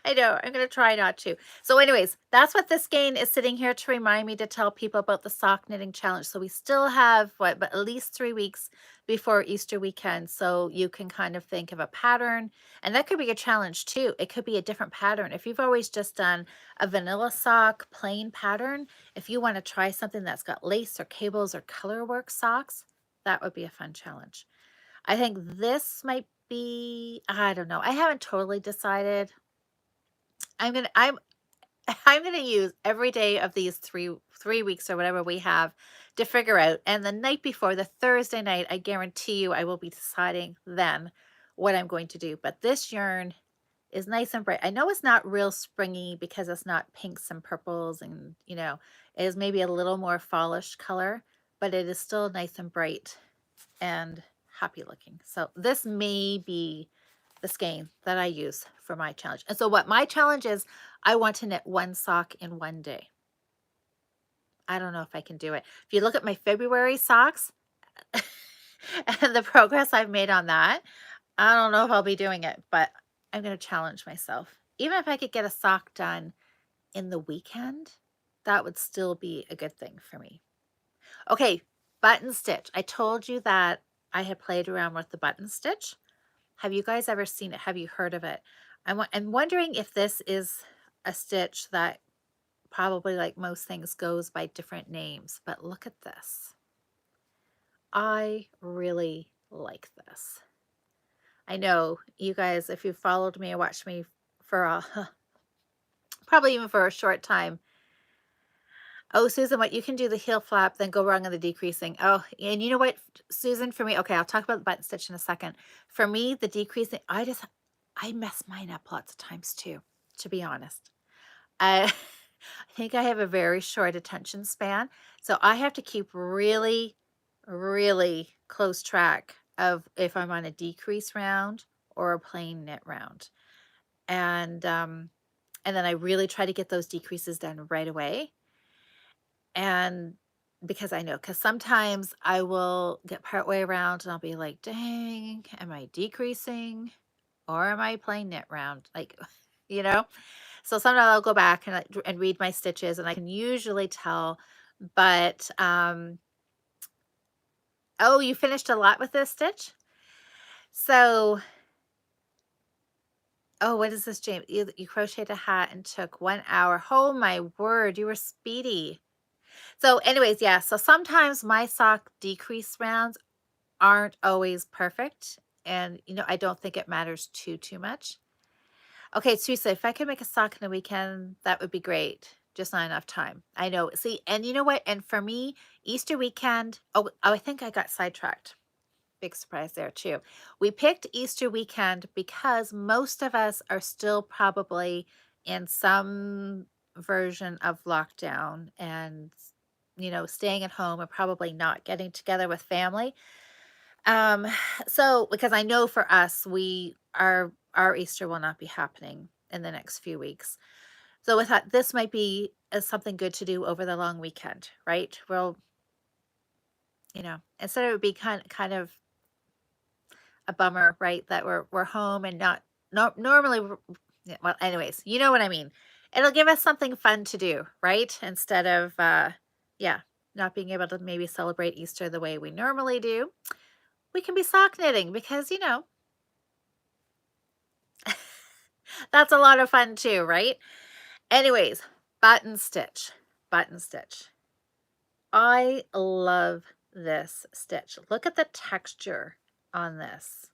I know. I'm going to try not to. So anyways, that's what this skein is sitting here to remind me to tell people about the sock knitting challenge. So we still have but at least 3 weeks before Easter weekend. So you can kind of think of a pattern, and that could be a challenge too. It could be a different pattern. If you've always just done a vanilla sock plain pattern, if you want to try something that's got lace or cables or color work socks, that would be a fun challenge. I think this might be, I don't know. I haven't totally decided. I'm gonna I'm I'm gonna use every day of these three weeks or whatever we have to figure out. And the night before, the Thursday night, I guarantee you I will be deciding then what I'm going to do. But this yarn is nice and bright. I know it's not real springy because it's not pinks and purples and it is maybe a little more fallish color, but it is still nice and bright and happy looking. So this may be the skein that I use for my challenge. And so what my challenge is, I want to knit 1 sock in 1 day. I don't know if I can do it. If you look at my February socks and the progress I've made on that, I don't know if I'll be doing it, but I'm going to challenge myself. Even if I could get a sock done in the weekend, that would still be a good thing for me. Okay, button stitch. I told you that I had played around with the button stitch. Have you guys ever seen it? Have you heard of it? I'm wondering if this is a stitch that probably, like most things, goes by different names, but look at this. I really like this. I know you guys, if you followed me or watched me for probably even for a short time. Oh, Susan, what you can do the heel flap, then go wrong on the decreasing. Oh, and you know what, Susan, for me, okay, I'll talk about the button stitch in a second. For me, the decreasing, I mess mine up lots of times too, to be honest. I, I think I have a very short attention span, so I have to keep really, really close track of if I'm on a decrease round or a plain knit round. And then I really try to get those decreases done right away. And because I know, because sometimes I will get partway around and I'll be like, dang, am I decreasing or am I playing knit round? Like, you know? So sometimes I'll go back and read my stitches and I can usually tell. But, oh, you finished a lot with this stitch? So, oh, what is this, James? You crocheted a hat and took 1 hour. Oh my word, you were speedy. So anyways, yeah, so sometimes my sock decrease rounds aren't always perfect. And, I don't think it matters too much. Okay, Teresa, if I could make a sock in a weekend, that would be great. Just not enough time. I know. See, and you know what? And for me, Easter weekend, I think I got sidetracked. Big surprise there too. We picked Easter weekend because most of us are still probably in some version of lockdown and, staying at home and probably not getting together with family. So because I know for us, our Easter will not be happening in the next few weeks. So with that, this might be something good to do over the long weekend, right? Well, instead it would be kind of a bummer, right? That we're home and not normally. Yeah, well, anyways, you know what I mean. It'll give us something fun to do, right? Instead of yeah, not being able to maybe celebrate Easter the way we normally do. We can be sock knitting because that's a lot of fun too, right? Anyways, button stitch. I love this stitch. Look at the texture on this.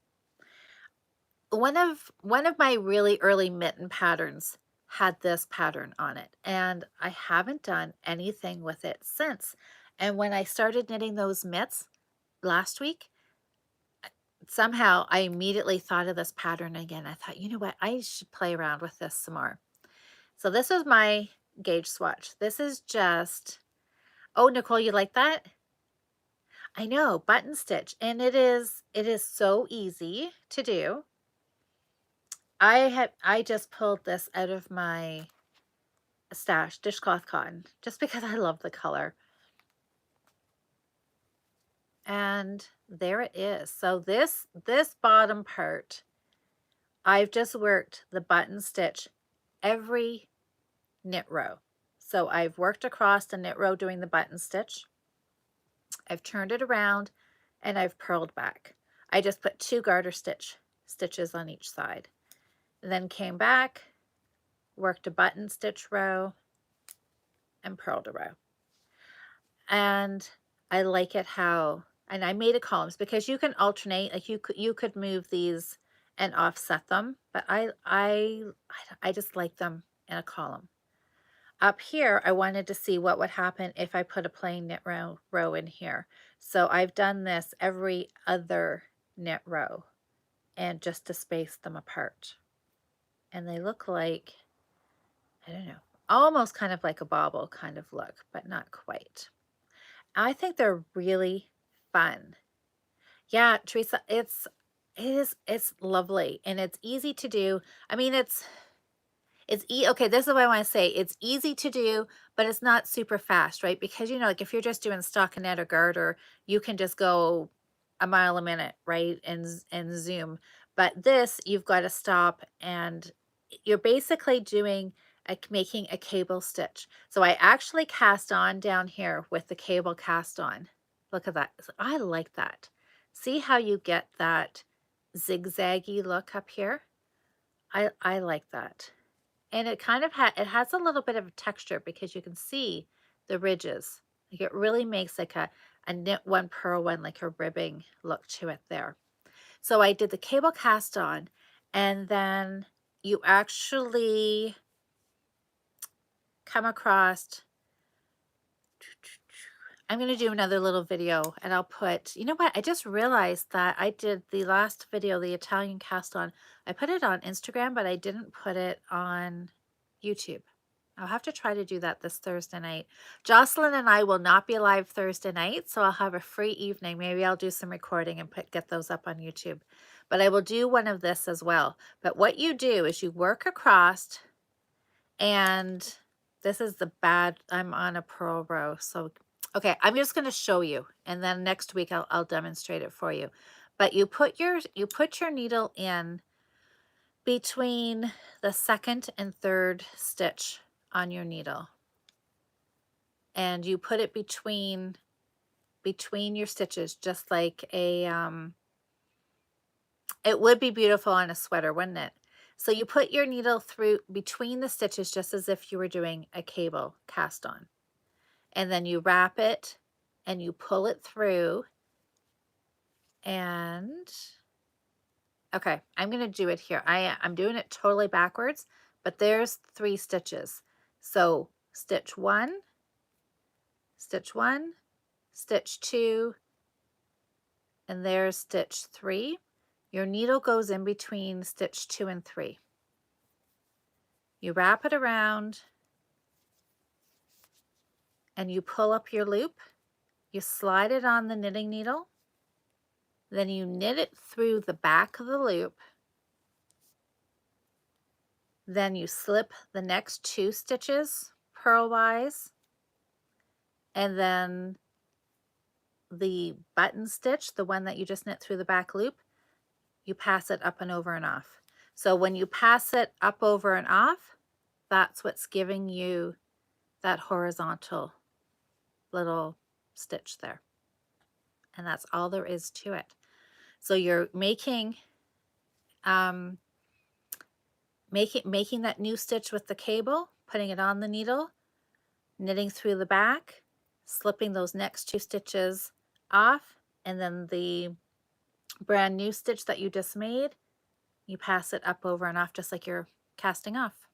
One of my really early mitten patterns had this pattern on it, and I haven't done anything with it since. And when I started knitting those mitts last week, somehow I immediately thought of this pattern again. I thought, you know what, I should play around with this some more. So this is my gauge swatch. This is just, oh, Nicole, you like that? I know, button stitch, and it is so easy to do. I just pulled this out of my stash, dishcloth cotton, just because I love the color. And there it is. So this bottom part, I've just worked the button stitch every knit row. So I've worked across the knit row doing the button stitch. I've turned it around and I've purled back. I just put 2 garter stitches on each side. Then came back, worked a button stitch row, and purled a row. And I like it how, and I made a columns because you can alternate, like you could move these and offset them, but I just like them in a column. Up here, I wanted to see what would happen if I put a plain knit row in here. So I've done this every other knit row, and just to space them apart. And they look like, I don't know, almost kind of like a bauble kind of look, but not quite. I think they're really fun. Yeah, Teresa, it's lovely and it's easy to do. I mean, okay, this is what I want to say. It's easy to do, but it's not super fast, right? Because, like if you're just doing stockinette or garter, you can just go a mile a minute, right? And zoom. But this, you've got to stop, and you're basically making a cable stitch. So I actually cast on down here with the cable cast on. Look at that. I like that. See how you get that zigzaggy look up here? I like that. And it kind of it has a little bit of a texture because you can see the ridges. Like it really makes like a knit one, purl one, like a ribbing look to it there. So I did the cable cast on, and then you actually come across, I'm going to do another little video, and I'll put, you know what, I just realized that I did the last video, the Italian cast on, I put it on Instagram, but I didn't put it on YouTube. I'll have to try to do that this Thursday night. Jocelyn and I will not be live Thursday night, so I'll have a free evening. Maybe I'll do some recording and get those up on YouTube. But I will do one of this as well. But what you do is you work across, and this is I'm on a purl row. So, okay, I'm just going to show you, and then next week I'll demonstrate it for you. But you put your needle in between the 2nd and 3rd stitch on your needle, and you put it between your stitches, just like a it would be beautiful on a sweater, wouldn't it? So you put your needle through between the stitches, just as if you were doing a cable cast on, and then you wrap it and you pull it through. And okay, I'm going to do it here. I'm doing it totally backwards, but there's 3 stitches. So stitch 1, stitch 1, stitch 2, and there's stitch 3. Your needle goes in between stitch 2 and 3. You wrap it around and you pull up your loop. You slide it on the knitting needle. Then you knit it through the back of the loop. Then you slip the next 2 stitches purlwise, and then the button stitch, the one that you just knit through the back loop, you pass it up and over and off. So when you pass it up, over, and off, that's what's giving you that horizontal little stitch there. And that's all there is to it. So you're making making that new stitch with the cable, putting it on the needle, knitting through the back, slipping those next 2 stitches off, and then the brand new stitch that you just made, you pass it up, over, and off just like you're casting off.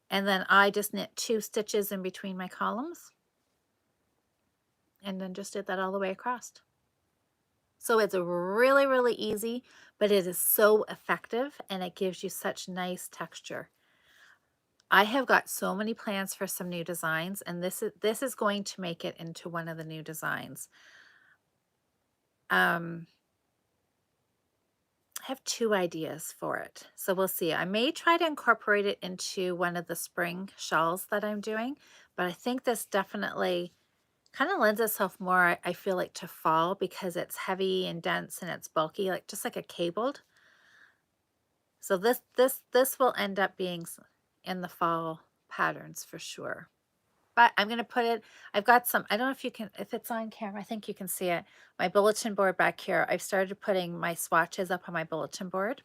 And then I just knit 2 stitches in between my columns, and then just did that all the way across. So it's really, really easy, but it is so effective, and it gives you such nice texture. I have got so many plans for some new designs, and this is going to make it into one of the new designs. I have 2 ideas for it, so we'll see. I may try to incorporate it into one of the spring shawls that I'm doing, but I think this definitely kind of lends itself more, I feel like, to fall, because it's heavy and dense and it's bulky, like just like a cabled. So this will end up being in the fall patterns for sure. But I'm going to put it, I've got some, I don't know if you can, if it's on camera, I think you can see it. My bulletin board back here, I've started putting my swatches up on my bulletin board.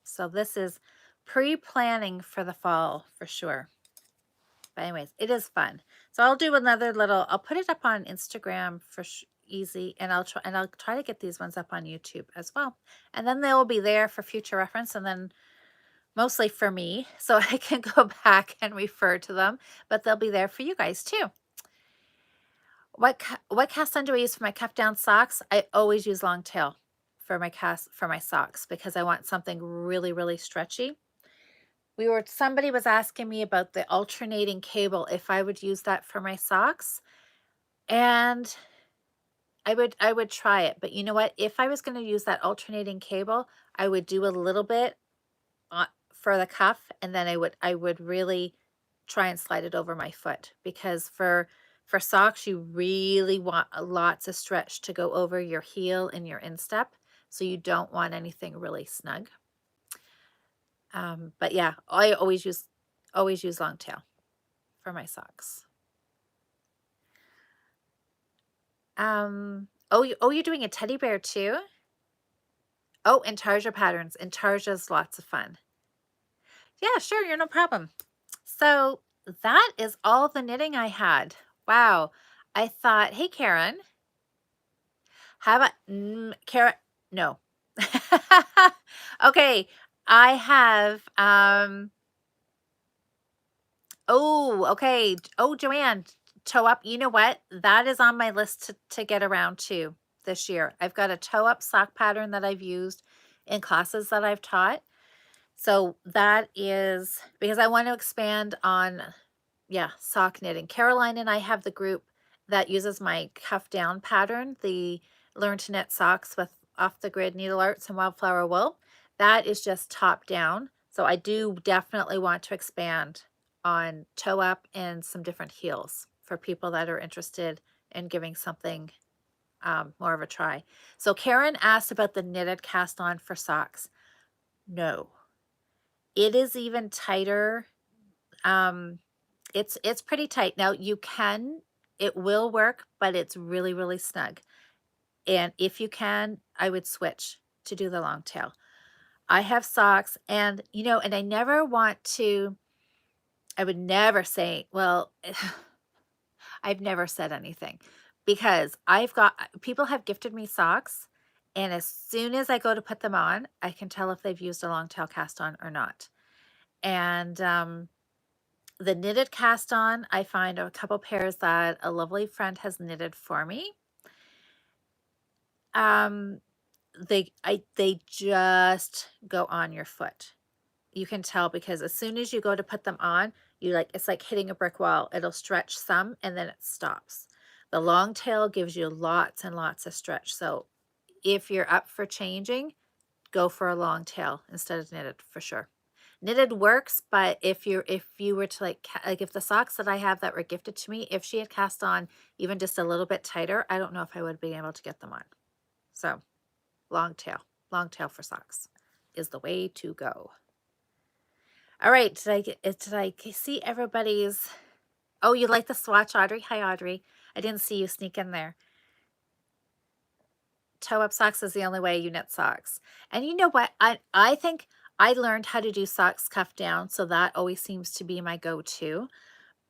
So this is pre-planning for the fall for sure. But anyways, it is fun. So I'll do another little, I'll put it up on Instagram for easy, and I'll try to get these ones up on YouTube as well. And then they will be there for future reference, and then mostly for me, so I can go back and refer to them, but they'll be there for you guys too. What cast on do I use for my cuff down socks? I always use long tail for my socks, because I want something really, really stretchy. Somebody was asking me about the alternating cable, if I would use that for my socks, and I would try it. But you know what? If I was going to use that alternating cable, I would do a little bit for the cuff, and then I would really try and slide it over my foot, because for socks, you really want lots of stretch to go over your heel and your instep, so you don't want anything really snug. But yeah, I always use long tail for my socks. You're doing a teddy bear too? Oh, intarsia patterns. Intarsia's lots of fun. Yeah, sure, you're no problem. So that is all the knitting I had. Wow. I thought, hey, Karen, how about Karen? No. Okay. I have, okay. Oh, Joanne, toe up. You know what? That is on my list to get around to this year. I've got a toe up sock pattern that I've used in classes that I've taught. So that is because I want to expand on, yeah, sock knitting. Caroline and I have the group that uses my cuff down pattern, the Learn to Knit Socks with Off the Grid Needle Arts and Wildflower Wool. That is just top down. So I do definitely want to expand on toe up and some different heels for people that are interested in giving something more of a try. So Karen asked about the knitted cast on for socks. No, it is even tighter. It's pretty tight. Now it will work, but it's really, really snug. And if you can, I would switch to do the long tail. I have socks, and and I would never say, well, I've never said anything, because people have gifted me socks, and as soon as I go to put them on, I can tell if they've used a long tail cast on or not. And the knitted cast on, I find a couple pairs that a lovely friend has knitted for me. They just go on your foot. You can tell, because as soon as you go to put them on, it's like hitting a brick wall. It'll stretch some and then it stops. The long tail gives you lots and lots of stretch. So if you're up for changing, go for a long tail instead of knitted for sure. Knitted works, but if you were to if the socks that I have that were gifted to me, if she had cast on even just a little bit tighter, I don't know if I would be able to get them on. So long tail for socks is the way to go. All right, did I see everybody's? Oh, you like the swatch, Audrey? Hi, Audrey. I didn't see you sneak in there. Toe up socks is the only way you knit socks. And you know what? I think I learned how to do socks cuff down, so that always seems to be my go-to.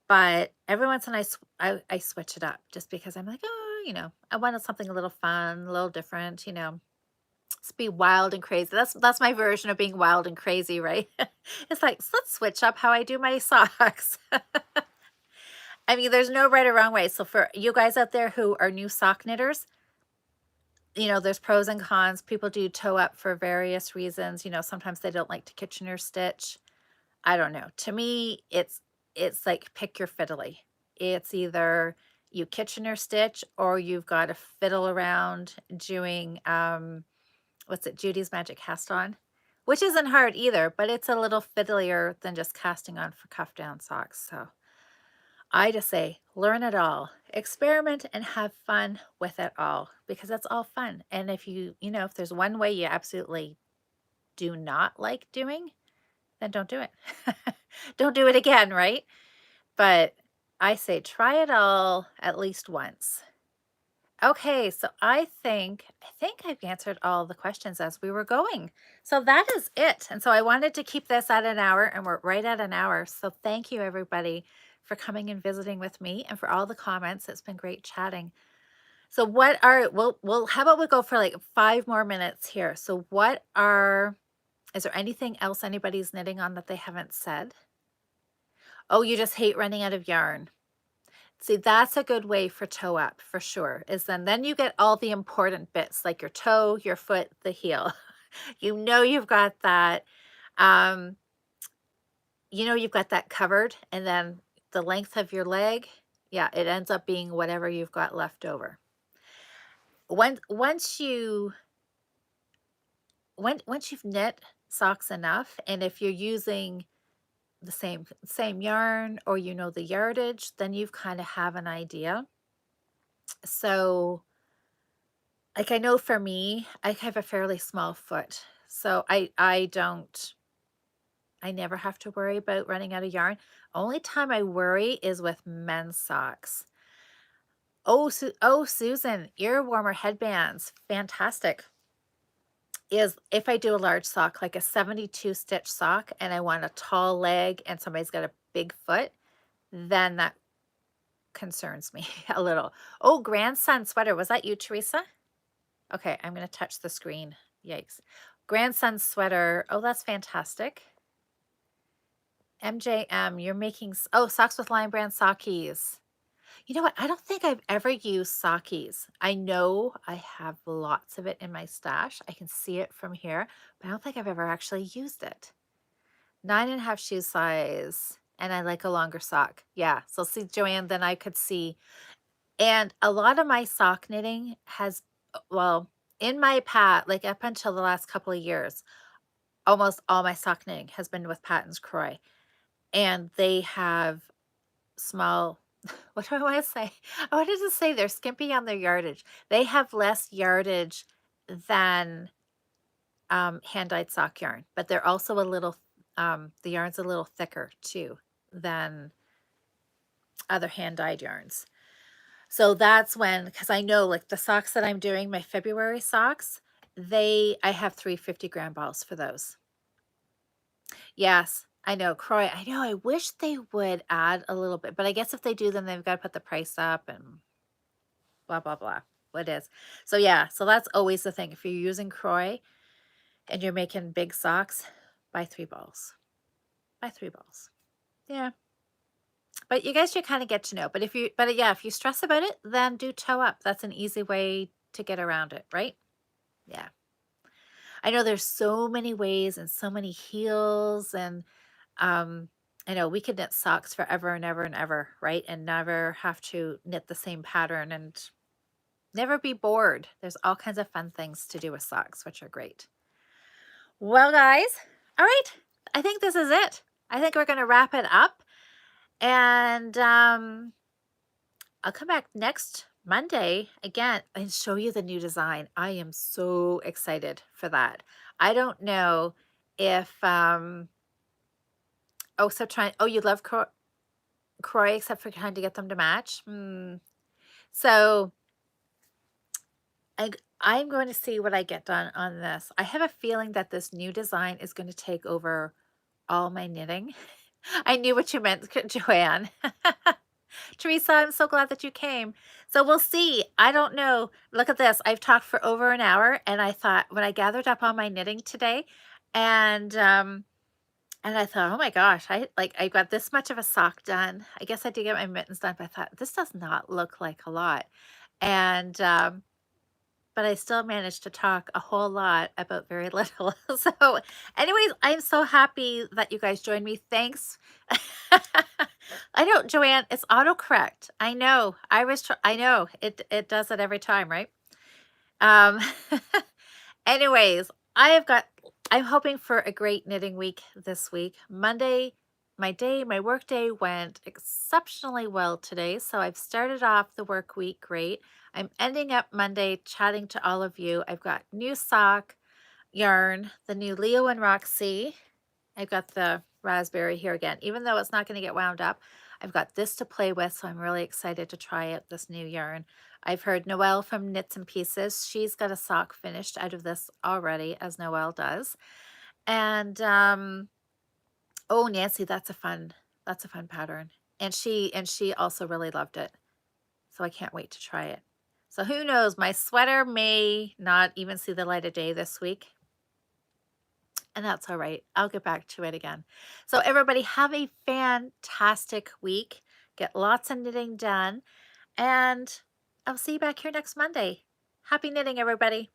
But every once in a while, I switch it up, just because I'm like, oh, I wanted something a little fun, a little different, let's be wild and crazy. That's my version of being wild and crazy, right? It's like, "So let's switch up how I do my socks." I mean, there's no right or wrong way. So for you guys out there who are new sock knitters, there's pros and cons. People do toe up for various reasons. Sometimes they don't like to Kitchener stitch. I don't know. To me, it's like pick your fiddly. It's either you Kitchener stitch or you've got to fiddle around doing what's it, Judy's Magic Cast On, which isn't hard either, but it's a little fiddlier than just casting on for cuff down socks. So I just say learn it all, experiment and have fun with it all because it's all fun. And if there's one way you absolutely do not like doing, then don't do it. Don't do it again, right? But I say try it all at least once. Okay, so I think I've answered all the questions as we were going. So that is it. And so I wanted to keep this at an hour and we're right at an hour. So thank you everybody for coming and visiting with me and for all the comments. It's been great chatting. So how about we go for like 5 more minutes here. So is there anything else anybody's knitting on that they haven't said? Oh, you just hate running out of yarn. See, that's a good way for toe up for sure, is then you get all the important bits like your toe, your foot, the heel. You've got that. Um, you've got that covered, and then the length of your leg, yeah, it ends up being whatever you've got left over. Once you've knit socks enough, and if you're using the same yarn or the yardage, then you've kind of have an idea. So like I know for me, I have a fairly small foot. So I never have to worry about running out of yarn. Only time I worry is with men's socks. Oh, Susan, ear warmer headbands, fantastic. Is if I do a large sock, like a 72 stitch sock, and I want a tall leg and somebody's got a big foot, then that concerns me a little. Oh, grandson sweater. Was that you, Teresa? Okay, I'm going to touch the screen. Yikes. Grandson sweater. Oh, that's fantastic. MJM, you're making, socks with Lion Brand Sockies. You know what? I don't think I've ever used Sockies. I know I have lots of it in my stash. I can see it from here, but I don't think I've ever actually used it. 9.5 shoe size, and I like a longer sock. Yeah, so see, Joanne, then I could see. And a lot of my sock knitting in my like up until the last couple of years, almost all my sock knitting has been with Patton's Croy. And they have small, what do I want to say? I wanted to say they're skimpy on their yardage. They have less yardage than hand-dyed sock yarn, but they're also the yarn's a little thicker too than other hand-dyed yarns. So that's because I know like the socks that I'm doing, my February socks, I have 350-gram balls for those. Yes, I know, Croy. I know. I wish they would add a little bit, but I guess if they do, then they've got to put the price up and blah, blah, blah. What is. So yeah, so that's always the thing. If you're using Croy and you're making big socks, buy 3 balls. Buy 3 balls. Yeah. But you guys should kind of get to know. But if you stress about it, then do toe up. That's an easy way to get around it, right? Yeah. I know there's so many ways and so many heels and I know we could knit socks forever and ever and ever, right? And never have to knit the same pattern and never be bored. There's all kinds of fun things to do with socks, which are great. Well, guys, all right. I think this is it. I think we're going to wrap it up. And I'll come back next Monday again and show you the new design. I am so excited for that. I don't know if you love Croy except for trying to get them to match. So I'm going to see what I get done on this. I have a feeling that this new design is going to take over all my knitting. I knew what you meant, Joanne. Teresa, I'm so glad that you came. So we'll see. I don't know. Look at this. I've talked for over an hour, and I thought when I gathered up all my knitting today, and I thought, oh my gosh, I got this much of a sock done. I guess I did get my mittens done, but I thought this does not look like a lot. And but I still managed to talk a whole lot about very little. So, anyways, I'm so happy that you guys joined me. Thanks. I know, Joanne, it's autocorrect. I know. I know. It does it every time, right? Um anyways, I'm hoping for a great knitting week this week. Monday, my work day went exceptionally well today. So I've started off the work week great. I'm ending up Monday chatting to all of you. I've got new sock yarn, the new Leo and Roxy. I've got the raspberry here again. Even though it's not going to get wound up, I've got this to play with, so I'm really excited to try out this new yarn. I've heard Noelle from Knits and Pieces. She's got a sock finished out of this already, as Noelle does. And oh, Nancy, that's a fun pattern. And she also really loved it. So I can't wait to try it. So who knows, my sweater may not even see the light of day this week. And that's all right. I'll get back to it again. So everybody have a fantastic week. Get lots of knitting done. And I'll see you back here next Monday. Happy knitting, everybody.